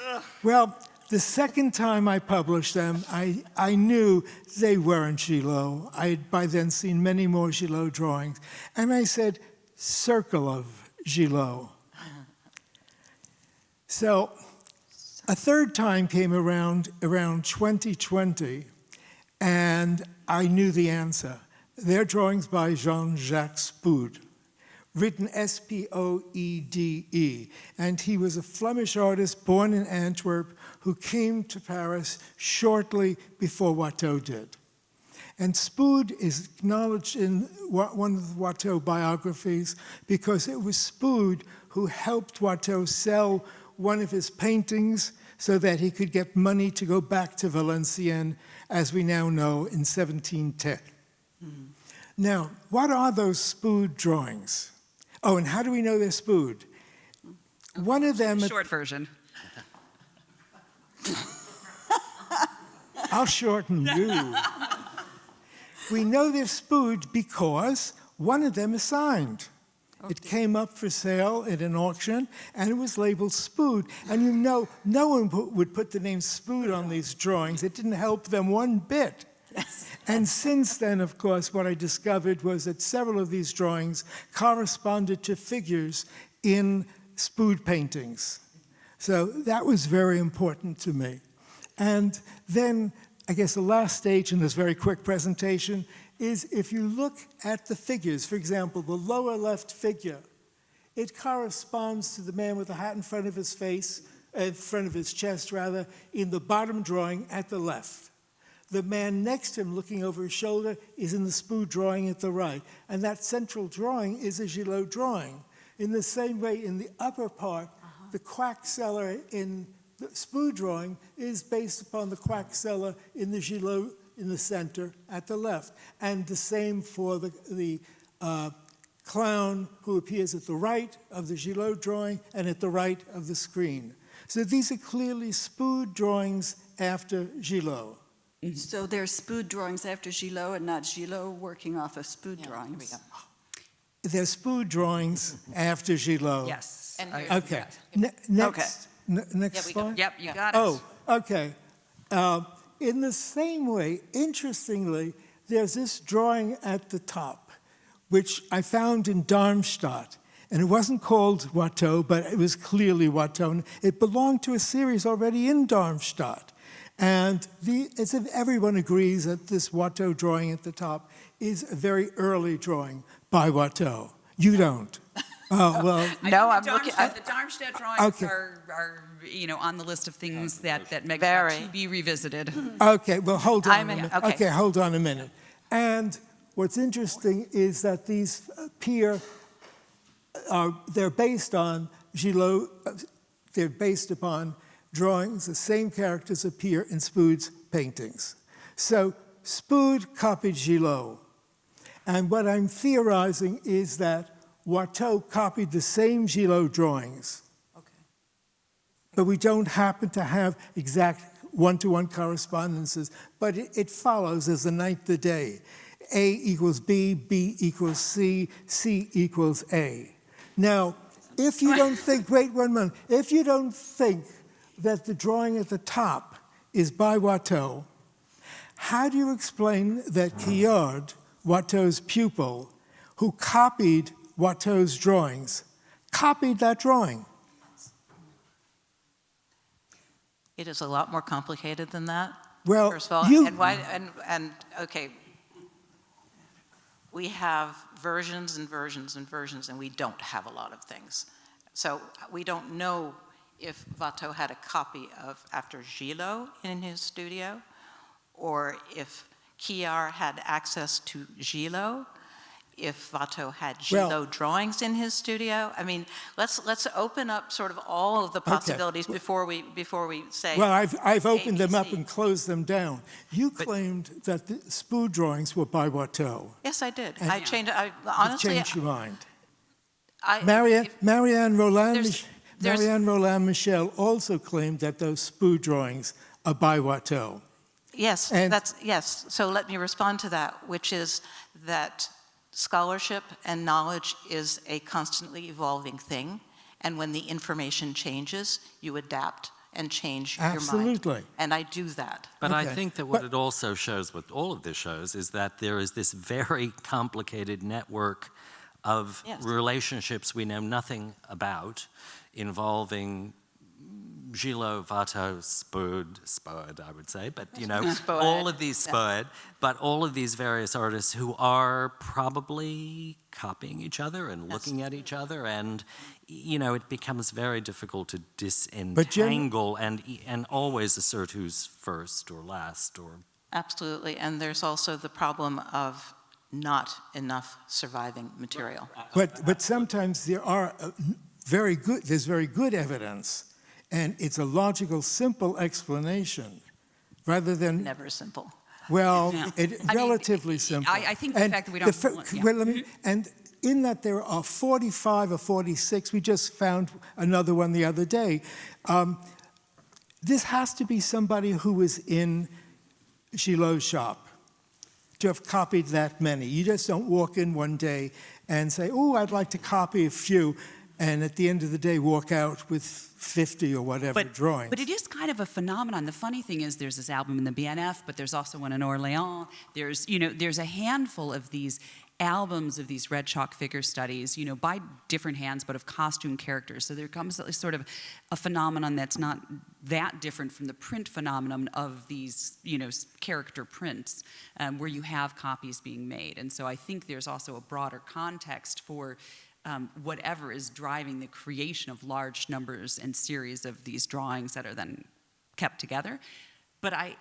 Well, the second time I published them, I knew they weren't Gillot. I had by then seen many more Gillot drawings. And I said, circle of Gillot. So a third time came around 2020, and I knew the answer. They're drawings by Jean-Jacques Spood, written S-P-O-E-D-E. And he was a Flemish artist born in Antwerp who came to Paris shortly before Watteau did. And Spood is acknowledged in one of the Watteau biographies because it was Spood who helped Watteau sell one of his paintings so that he could get money to go back to Valenciennes, as we now know, in 1710. Now, what are those Spood drawings? Oh, and how do we know they're Spood? One of them... Short version. I'll shorten you. We know they're Spood because one of them is signed. It came up for sale at an auction, and it was labeled Spood. And you know, no one would put the name Spood on these drawings. It didn't help them one bit. And since then, of course, what I discovered was that several of these drawings corresponded to figures in Spood paintings. So that was very important to me. And then, I guess the last stage in this very quick presentation is if you look at the figures, for example, the lower left figure, it corresponds to the man with the hat in front of his face, in front of his chest rather, in the bottom drawing at the left. The man next to him looking over his shoulder is in the Spood drawing at the right. And that central drawing is a Gillot drawing. In the same way, in the upper part, the quack cellar in the Spood drawing is based upon the quack cellar in the Gillot in the center at the left. And the same for the clown who appears at the right of the Gillot drawing and at the right of the screen. So these are clearly Spood drawings after Gillot. So they're Spood drawings after Gillot and not Gillot working off of Spood drawings. They're Spood drawings after Gillot. Yes. And Okay. Next we slide. Yep, you got it. Oh, okay. In the same way, interestingly, there's this drawing at the top, which I found in Darmstadt. And it wasn't called Watteau, but it was clearly Watteau. And it belonged to a series already in Darmstadt. And as if everyone agrees that this Watteau drawing at the top is a very early drawing by Watteau. You don't. Oh, well. No, I'm looking. The Darmstadt drawings are on the list of things that make to be revisited. Okay, well, hold on a minute. Okay. Okay, hold on a minute. And what's interesting is that these they're based on Gillot, they're based upon drawings. The same characters appear in Spood's paintings. So Spood copied Gillot. And what I'm theorizing is that Watteau copied the same Gillot drawings. Okay. But we don't happen to have exact one-to-one correspondences, but it follows as the ninth the day. A equals B, B equals C, C equals A. Now, if you don't think, wait 1 minute, if you don't think that the drawing at the top is by Watteau, how do you explain that Quillard, Watteau's pupil, who copied Watteau's drawings, copied that drawing? It is a lot more complicated than that. Well, first of all, you... and why? And okay, we have versions and versions and versions, and we don't have a lot of things. So we don't know if Watteau had a copy of After Gillot in his studio, or if Quillard had access to Gillot, if Watteau had Gillot drawings in his studio. I mean, let's open up sort of all of the possibilities before we say. Well, I've opened them up ABC. and closed them down. You claimed that the Spood drawings were by Watteau. Yes, I did. And I changed. You've Honestly, changed your mind. There's- Marianne Roland Michel also claimed that those Spood drawings are by Watteau. Yes, And- yes. So let me respond to that, which is that scholarship and knowledge is a constantly evolving thing, and when the information changes, you adapt and change your mind. Absolutely. And I do that. But I Okay. think that what it also shows, what all of this shows, is that there is this very complicated network of Yes. relationships we know nothing about, involving Gillot, Watteau, Spood, I would say, but Spood. all of these Spood, but all of these various artists who are probably copying each other and looking at each other, and it becomes very difficult to disentangle and always assert who's first or last or. Absolutely, and there's also the problem of not enough surviving material. But sometimes there's very good evidence, and it's a logical, simple explanation, rather than Never simple. well, Yeah. relatively simple. I think the fact that we don't. And in that there are 45 or 46, we just found another one the other day. This has to be somebody who was in Gillot's shop to have copied that many. You just don't walk in one day and say, oh, I'd like to copy a few, and at the end of the day walk out with 50 or whatever drawings. But it is kind of a phenomenon. The funny thing is there's this album in the BNF, but there's also one in Orléans. There's a handful of these. albums of these red chalk figure studies, by different hands, but of costume characters. So there comes sort of a phenomenon that's not that different from the print phenomenon of these, character prints, where you have copies being made. And so I think there's also a broader context for whatever is driving the creation of large numbers and series of these drawings that are then kept together. But I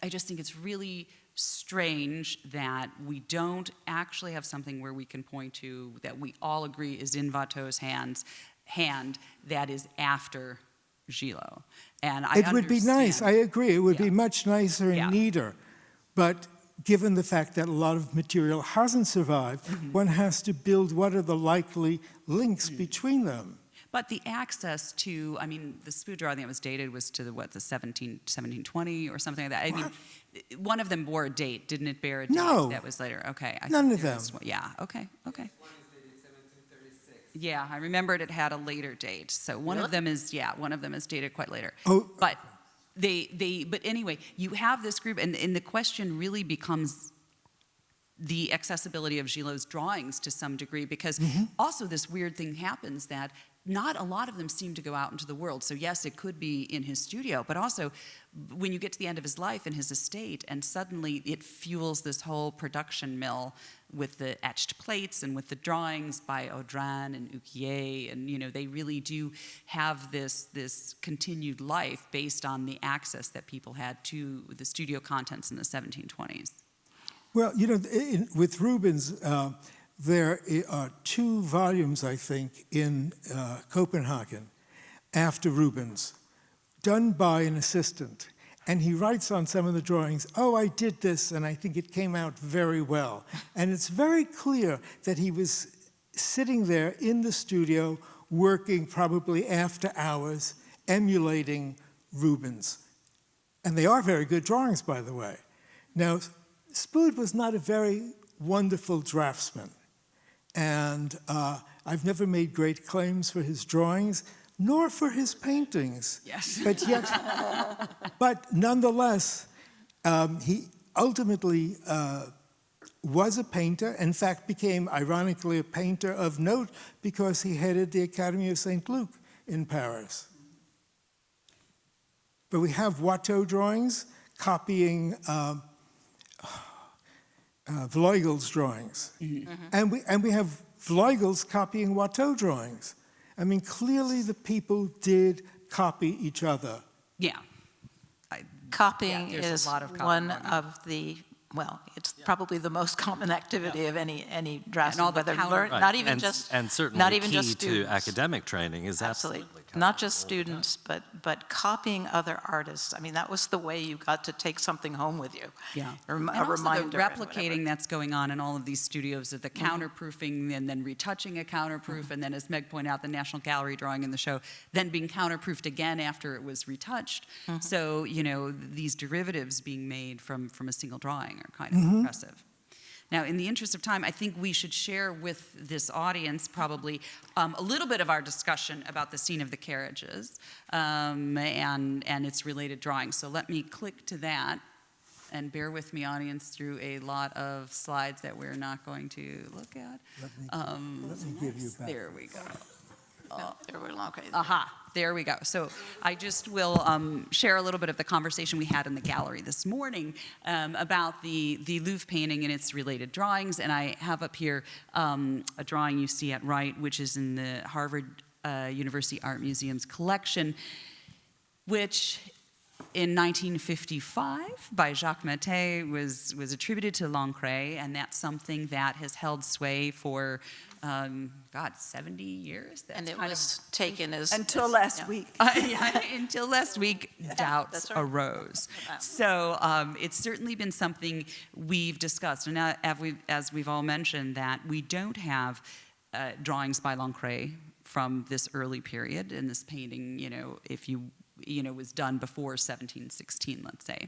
just think it's really strange that we don't actually have something where we can point to that we all agree is in Watteau's hand that is after Gillot. And it would be nice, I agree, it would be much nicer and Yeah. neater, but given the fact that a lot of material hasn't survived, one has to build what are the likely links between them. But the access to, the Spood drawing that was dated was to the 1720 or something like that. I mean, one of them bore a date, didn't it bear a date? No. That was later, okay. None of there them. was yeah, okay. Yeah, I remembered it had a later date. So one of them is dated quite later. Oh. But but anyway, you have this group, and the question really becomes the accessibility of Gillot's drawings to some degree, because also this weird thing happens that not a lot of them seem to go out into the world. So yes, it could be in his studio, but also when you get to the end of his life in his estate, and suddenly it fuels this whole production mill with the etched plates and with the drawings by Audran and Ukier, and they really do have this continued life based on the access that people had to the studio contents in the 1720s. Well, with Rubens, there are 2 volumes, I think, in Copenhagen after Rubens, done by an assistant. And he writes on some of the drawings, oh, I did this, and I think it came out very well. And it's very clear that he was sitting there in the studio, working probably after hours, emulating Rubens. And they are very good drawings, by the way. Now, Spood was not a very wonderful draftsman. And I've never made great claims for his drawings, nor for his paintings. Yes. But nonetheless, he ultimately was a painter. In fact, became, ironically, a painter of note because he headed the Academy of St. Luc in Paris. But we have Watteau drawings copying Vleugel's drawings. And we have Vleugel's copying Watteau drawings. I mean, clearly the people did copy each other. Yeah. Copying there's a is lot of one copying. of the, it's probably the most common activity of any draftsman. all the whether counter- learn, Right. not even and, just and certainly not even key just to students. academic training is Absolutely. absolutely Not just students, but copying other artists. I mean, that was the way you got to take something home with you. Yeah. A And also reminder. the and replicating whatever. that's going on in all of these studios of the counterproofing and then retouching a counterproof, and then, as Meg pointed out, the National Gallery drawing in the show, then being counterproofed again after it was retouched. So, these derivatives being made from a single drawing are kind of impressive. Now, in the interest of time, I think we should share with this audience probably a little bit of our discussion about the scene of the carriages and its related drawings. So let me click to that, and bear with me, audience, through a lot of slides that we're not going to look at. Let me give you back. There we go. There we go. Okay. Aha, there we go. So I just will share a little bit of the conversation we had in the gallery this morning about the Louvre painting and its related drawings. And I have up here a drawing you see at right, which is in the Harvard University Art Museum's collection, which in 1955 by Jacques Maté was attributed to Lancret, and that's something that has held sway for 70 years. That's And it kind was taken as Until last week. until last week, doubts that's right. arose. Wow. So it's certainly been something we've discussed. And now, as we've all mentioned, that we don't have drawings by Lancret from this early period, and this painting, if you was done before 1716, let's say.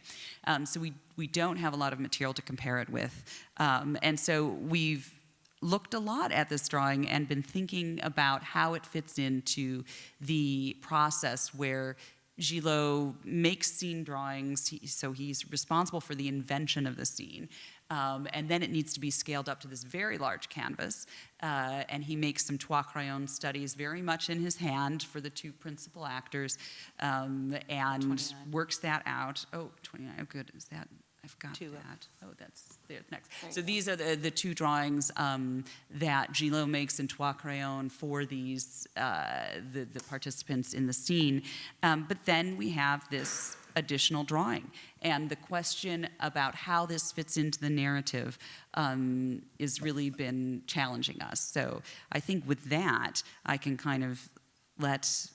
So we don't have a lot of material to compare it with. And so we've looked a lot at this drawing and been thinking about how it fits into the process where Gillot makes scene drawings, so he's responsible for the invention of the scene. And then it needs to be scaled up to this very large canvas. And he makes some trois crayons studies very much in his hand for the two principal actors, and 29. works that out. Oh, 29, oh good, is that, I've got Two. that. Oh, that's there, next. So these are the two drawings that Gillot makes in trois crayons for these, the participants in the scene. But then we have this additional drawing. And the question about how this fits into the narrative has really been challenging us. So I think with that, I can kind of let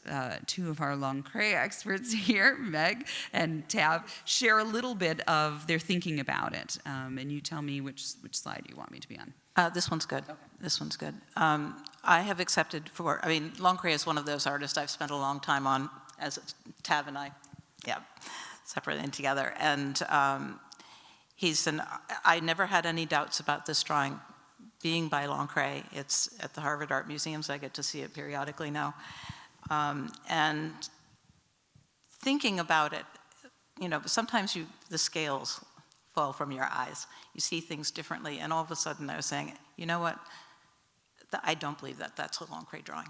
two of our Lancret experts here, Meg and Tav, share a little bit of their thinking about it. And you tell me which slide you want me to be on. This one's good. Okay. This one's good. I have accepted Lancret is one of those artists I've spent a long time on, as Tav and I, separate and together. And I never had any doubts about this drawing being by Lancret. It's at the Harvard Art Museum, so I get to see it periodically now. And thinking about it, sometimes the scales fall from your eyes. You see things differently, and all of a sudden I was saying, you know what? I don't believe that that's a Lancret drawing.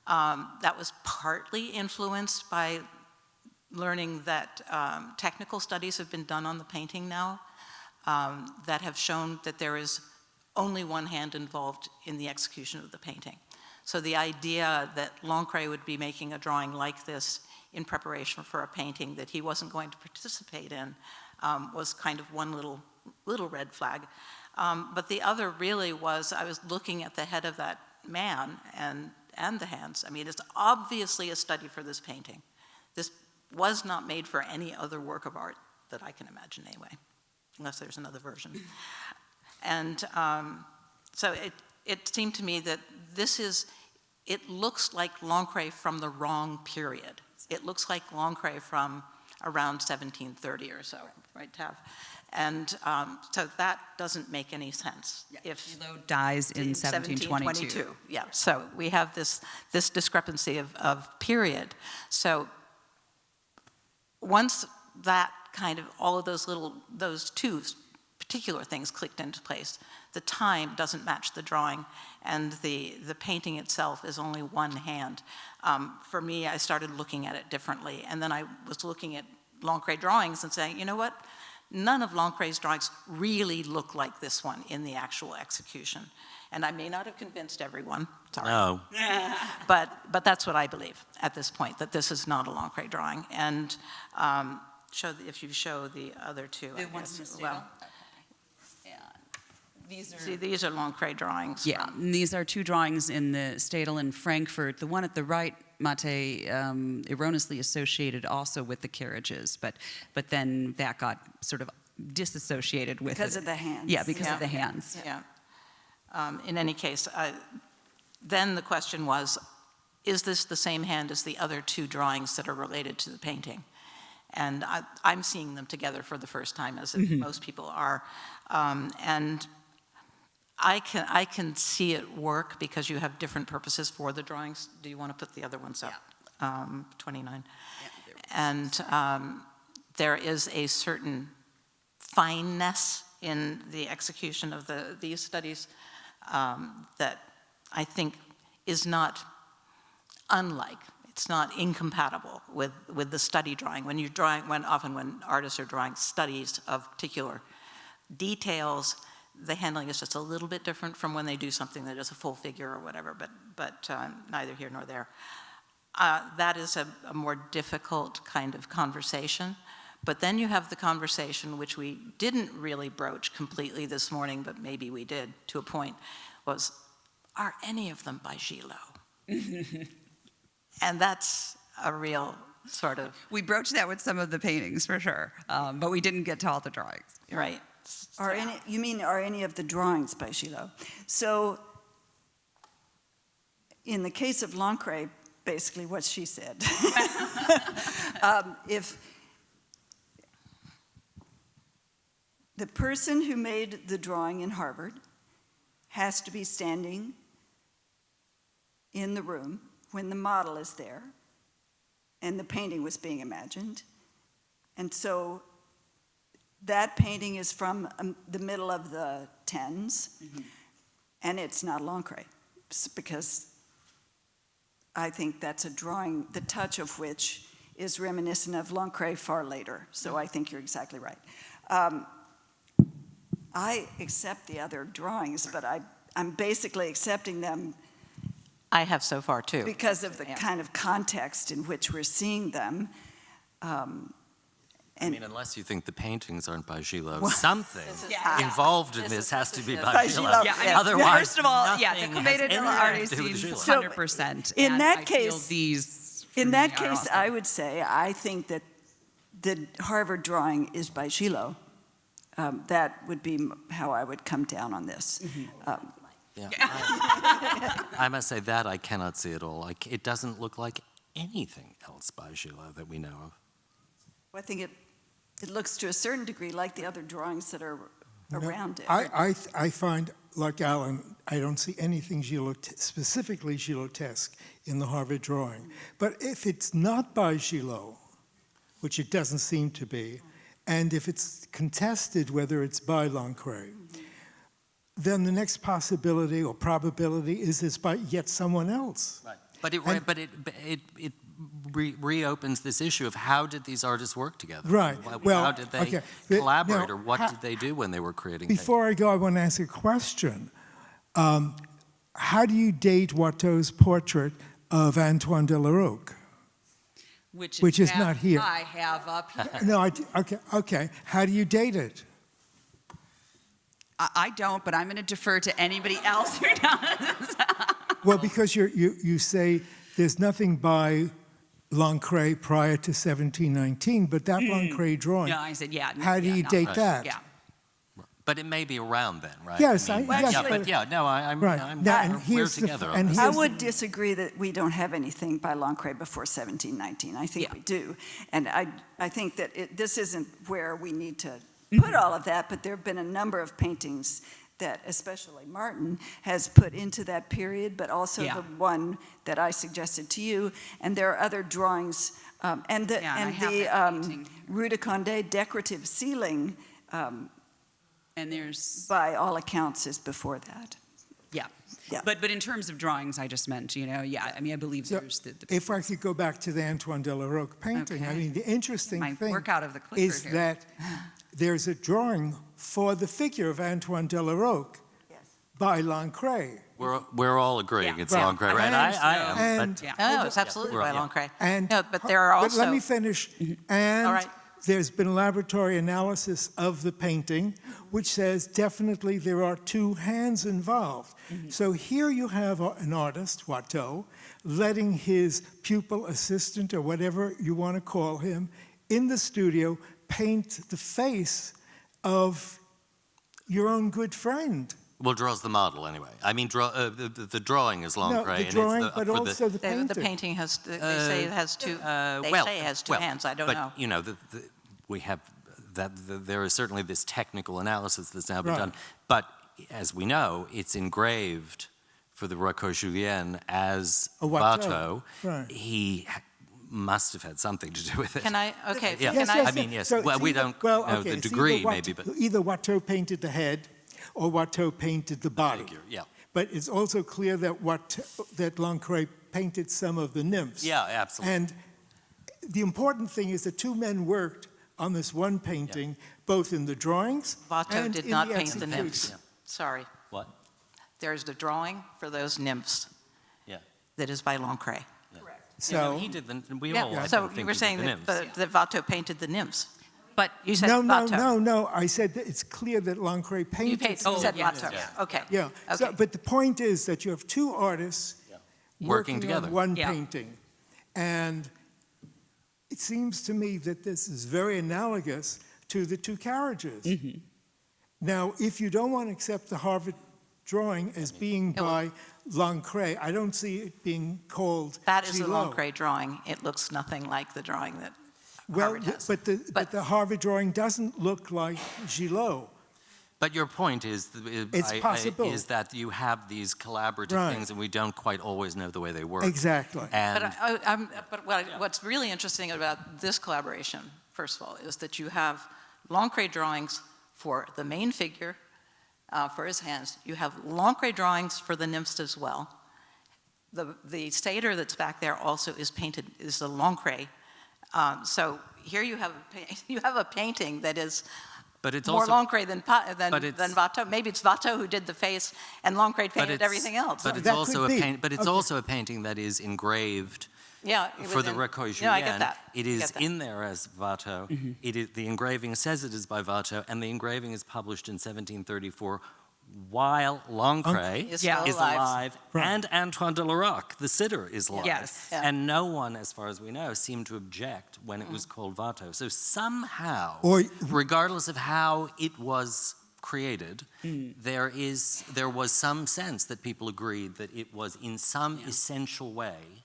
That was partly influenced by learning that technical studies have been done on the painting now that have shown that there is only one hand involved in the execution of the painting. So the idea that Lancret would be making a drawing like this in preparation for a painting that he wasn't going to participate in was kind of one little red flag. But the other really was, I was looking at the head of that man and the hands. I mean, it's obviously a study for this painting. This was not made for any other work of art that I can imagine anyway, unless there's another version. And so it seemed to me that it looks like Lancret from the wrong period. It looks like Lancret from around 1730 or so, right, Tav? And so that doesn't make any sense. Yeah. If Gillot dies in 1722. Yeah, so we have this discrepancy of period. So once that kind of, all of those two particular things clicked into place, the time doesn't match the drawing, and the painting itself is only one hand. For me, I started looking at it differently, and then I was looking at Lancret drawings and saying, you know what? None of Lancret's drawings really look like this one in the actual execution. And I may not have convinced everyone, sorry. No. But that's what I believe at this point, that this is not a Lancret drawing. And if you show the other two, The I ones in guess, the well, these are Lancret drawings. Yeah, and these are two drawings in the Stadel in Frankfurt. The one at the right, Mate, erroneously associated also with the carriages, but then that got sort of disassociated with Because it. of the hands. Yeah, because of the hands. Yeah. In any case, then the question was, is this the same hand as the other two drawings that are related to the painting? And I'm seeing them together for the first time, as most people are. And I can see it work because you have different purposes for the drawings. Do you want to put the other ones up? Yeah. 29. Yeah, and there is a certain fineness in the execution of these studies that I think is not unlike. It's not incompatible with the study drawing. Often when artists are drawing studies of particular details, the handling is just a little bit different from when they do something that is a full figure or whatever, but neither here nor there. That is a more difficult kind of conversation. But then you have the conversation, which we didn't really broach completely this morning, but maybe we did to a point, was, are any of them by Gillot? And that's a real sort of... We broached that with some of the paintings, for sure, but we didn't get to all the drawings. Right. Are any of the drawings by Gillot? So in the case of Lancret, basically what she said. If the person who made the drawing in Harvard has to be standing in the room when the model is there and the painting was being imagined, and so that painting is from the middle of the 10s, and it's not Lancret, because I think that's a drawing, the touch of which is reminiscent of Lancret far later. So I think you're exactly right. I accept the other drawings, but I'm basically accepting them I have so far, too. because of the Yeah. kind of context in which we're seeing them. I mean, unless you think the paintings aren't by Gillot, Well, something Yeah. involved in This this is- has this to be is- by By Gillot. Gillot. Yeah, I mean, Otherwise, first of all, yeah, the nothing Commedia has dell'arte anything to do with seems Gillot. 100%. In and that I feel case- these, for In me, that are case, also- I would say I think that the Harvard drawing is by Gillot. That would be how I would come down on this. Yeah. I must say that I cannot see at all. It doesn't look like anything else by Gillot that we know of. I think it looks to a certain degree like the other drawings that are around it. I find, like Alan, I don't see anything specifically Gillotesque in the Harvard drawing. But if it's not by Gillot, which it doesn't seem to be, and if it's contested whether it's by Lancret, then the next possibility or probability is it's by yet someone else. Right. But it reopens this issue of how did these artists work together? Right. Well, how did they okay. collaborate, Now, or what did they do when they were creating? Before I go, I want to ask a question. How do you date Watteau's portrait of Antoine de la Roque? Which is not here. I have up here. No, okay. How do you date it? I don't, but I'm going to defer to anybody else who does. Well, because you say there's nothing by Lancret prior to 1719, but that Lancret drawing, No, I said, yeah. how do yeah, you no, date right. that? Yeah. But it may be around then, right? Yes, I mean, yes, yeah, but- but yeah, no, I'm Right. Now, and we're here's the- together. and on this. I here's the- would disagree that we don't have anything by Lancret before 1719. I think Yeah. we do. And I think that this isn't where we need to put all of that, but there have been a number of paintings that especially Martin has put into that period, but also Yeah. the one that I suggested to you. And there are other drawings, and the, Yeah, and I and have the that painting. Rue de Condé decorative ceiling, And there's, by all accounts, is before that. yeah. Yeah. But in terms of drawings, I just meant, yeah, I mean, I believe So, there's the If I could go back to the Antoine de la Roque painting, I Okay. mean, the interesting My thing work out of the clicker is here. that there's a drawing for the figure of Antoine de la Roque Yes. by Lancret. We're all agreeing Yeah. it's Well, Lancret, right? I am. and- But Yeah. Oh, it's absolutely we're- by yeah. Lancret. And, No, but there are also. But let me finish. And All right. there's been laboratory analysis of the painting, which says definitely there are two hands involved. So here you have an artist, Watteau, letting his pupil, assistant, or whatever you want to call him, in the studio paint the face of your own good friend. Well, draws the model anyway. I mean, the drawing is No, Lancret. the drawing, and it's but also the painting. The painting has, they say it has two, they well, say it has two well, hands, I don't but, know. you know, we have that. There is certainly this technical analysis that's now been Right. done. But as we know, it's engraved for the Rocco Julien as A Watteau. Watteau. Right. He must have had something to do with it. Can I, okay, Yeah. can I? I mean, yes. So Well, it's we either- don't well, know okay, the it's degree, either maybe, but Either Watteau painted the head or Watteau painted the body. figure, yeah. But it's also clear that Lancret painted some of the nymphs. Yeah, absolutely. And the important thing is that two men worked on this one painting, both in the drawings Watteau and did in not the paint the execution. nymphs. Sorry. What? There's the drawing for those nymphs Yeah. that is by Lancret. So, he did. We all. I Yeah, so think you were did saying the that, nymphs. that Watteau painted the nymphs. But You said no, Watteau. no. I said that it's clear that Lancret painted. You painted, some you of said the yeah, Watteau, nymphs. okay. Yeah. Okay. So, but the point is that you have two artists Working together. on one Yeah. painting. And it seems to me that this is very analogous to the two carriages. Now, if you don't want to accept the Harvard drawing as being Yeah, well- by Lancret, I don't see it being called That is the Gillot. Lancret drawing. It looks nothing like the drawing that Well, Harvard has. but the Harvard drawing doesn't look like Gillot. But your point is, It's possible. is that you have these collaborative Right. things, and we don't quite always know the way they work. Exactly. And But what's really interesting about this collaboration, first of all, is that you have Lancret drawings for the main figure, for his hands. You have Lancret drawings for the nymphs as well. The satyr that's back there also is painted, is a Lancret. So here you have a painting that is But it's more also, Lancret than Watteau. Maybe it's Watteau who did the face, and Lancret painted everything else. But it's That also could be. also a painting that is engraved Yeah, for the Recueil Julien. No, I get that. It is in there as Watteau. The engraving says it is by Watteau, and the engraving is published in 1734 while Lancret Is Yeah. still is alive. alive, Right. and Antoine de Larac, the sitter, is alive. Yes. Yeah. And no one, as far as we know, seemed to object when it was called Watteau. So somehow, Or- regardless of how it was created, there was some sense that people agreed that it was in some essential way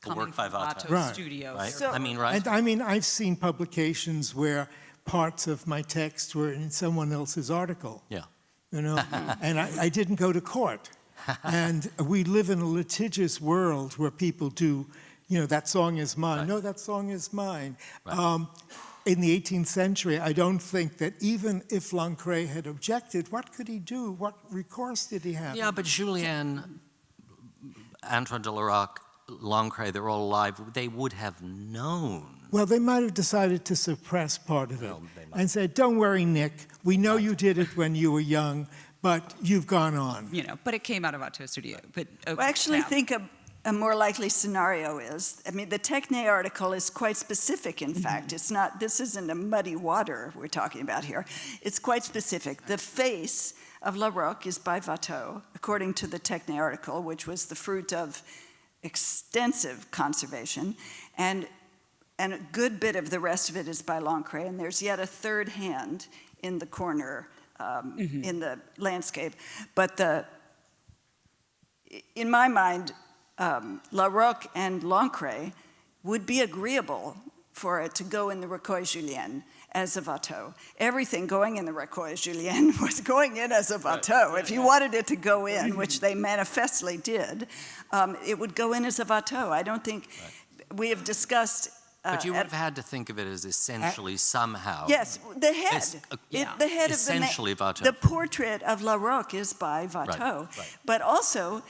a Coming work by from Watteau. Watteau Right. Studios. Right? So- I mean, right? And I mean, I've seen publications where parts of my text were in someone else's article. Yeah. You know, and I didn't go to court. And we live in a litigious world where people do, that song is mine. Right. No, that song is mine. Right. In the 18th century, I don't think that even if Lancret had objected, what could he do? What recourse did he have? Yeah, but Julien, Antoine de Larac, Lancret, they're all alive. They would have known. Well, they might have decided to suppress part of it Well, they might. and said, don't worry, Nick, we know you did it when you were young, but you've gone on. But it came out of Watteau Studio. But Well, I actually think a more likely scenario is, the Techne article is quite specific, in fact. This isn't a muddy water we're talking about here. It's quite specific. The face of Larac is by Watteau, according to the Techne article, which was the fruit of extensive conservation, and a good bit of the rest of it is by Lancret, and there's yet a third hand in the corner in the landscape. But in my mind, Larac and Lancret would be agreeable for it to go in the Recueil Julien as a Watteau. Everything going in the Recueil Julien was going in as a Watteau. If you wanted it to go in, which they manifestly did, it would go in as a Watteau. I don't think we have discussed. But you would have had to think of it as essentially somehow. Yes, the head. The head Essentially of the Watteau. The portrait of Larac is by Watteau. Right. But also,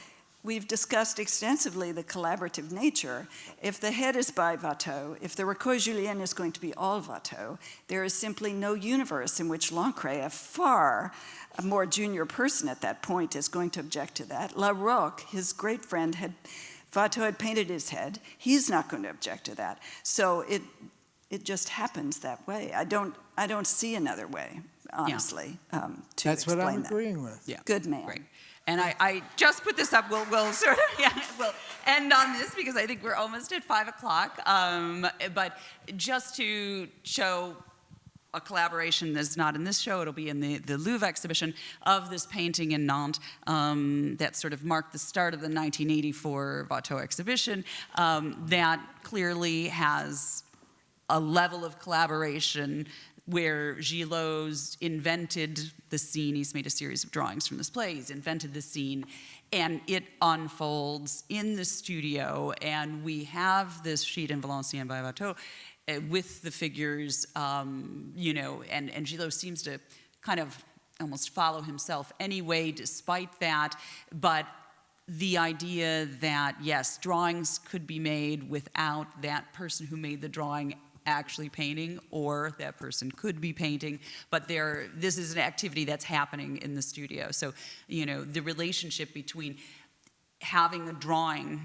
we've discussed extensively the collaborative nature. If the head is by Watteau, if the Recueil Julien is going to be all Watteau, there is simply no universe in which Lancret, a more junior person at that point, is going to object to that. Larac, his great friend, Watteau had painted his head. He's not going to object to that. So it just happens that way. I don't see another way, honestly, to That's what explain I'm that. agreeing with. Yeah. Good man. Great. And I just put this up. We'll sort of we'll end on this because I think we're almost at 5 o'clock. But just to show a collaboration that's not in this show, it'll be in the Louvre exhibition of this painting in Nantes that sort of marked the start of the 1984 Watteau exhibition that clearly has a level of collaboration where Gillot's invented the scene. He's made a series of drawings from this play. He's invented the scene, and it unfolds in the studio, and we have this sheet in Valenciennes by Watteau with the figures, and Gillot seems to kind of almost follow himself anyway, despite that, but the idea that, yes, drawings could be made without that person who made the drawing actually painting, or that person could be painting, but this is an activity that's happening in the studio. So, the relationship between having a drawing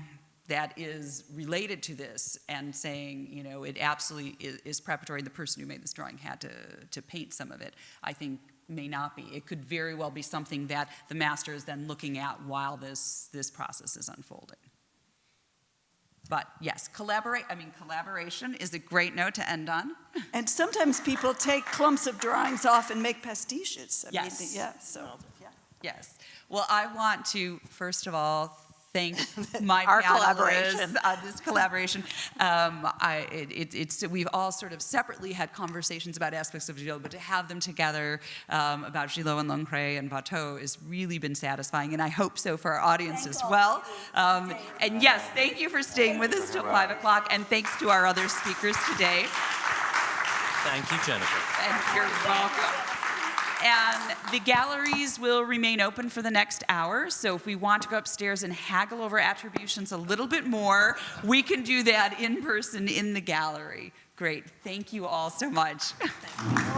that is related to this and saying, it absolutely is preparatory, the person who made this drawing had to paint some of it, I think may not be. It could very well be something that the master is then looking at while this process is unfolding. But yes, collaboration is a great note to end on. And sometimes people take clumps of drawings off and make pastiches. Yes. Yeah. Yes. Well, I want to, first of all, thank my Our panelists collaboration. on this collaboration. We've all sort of separately had conversations about aspects of Gillot, but to have them together about Gillot and Lancret and Watteau has really been satisfying, and I hope so for our audience as well. And yes, thank you for staying with us till 5 o'clock, and thanks to our other speakers today. Thank you, Jennifer. And you're welcome. And the galleries will remain open for the next hour, so if we want to go upstairs and haggle over attributions a little bit more, we can do that in person in the gallery. Great. Thank you all so much. Thank you.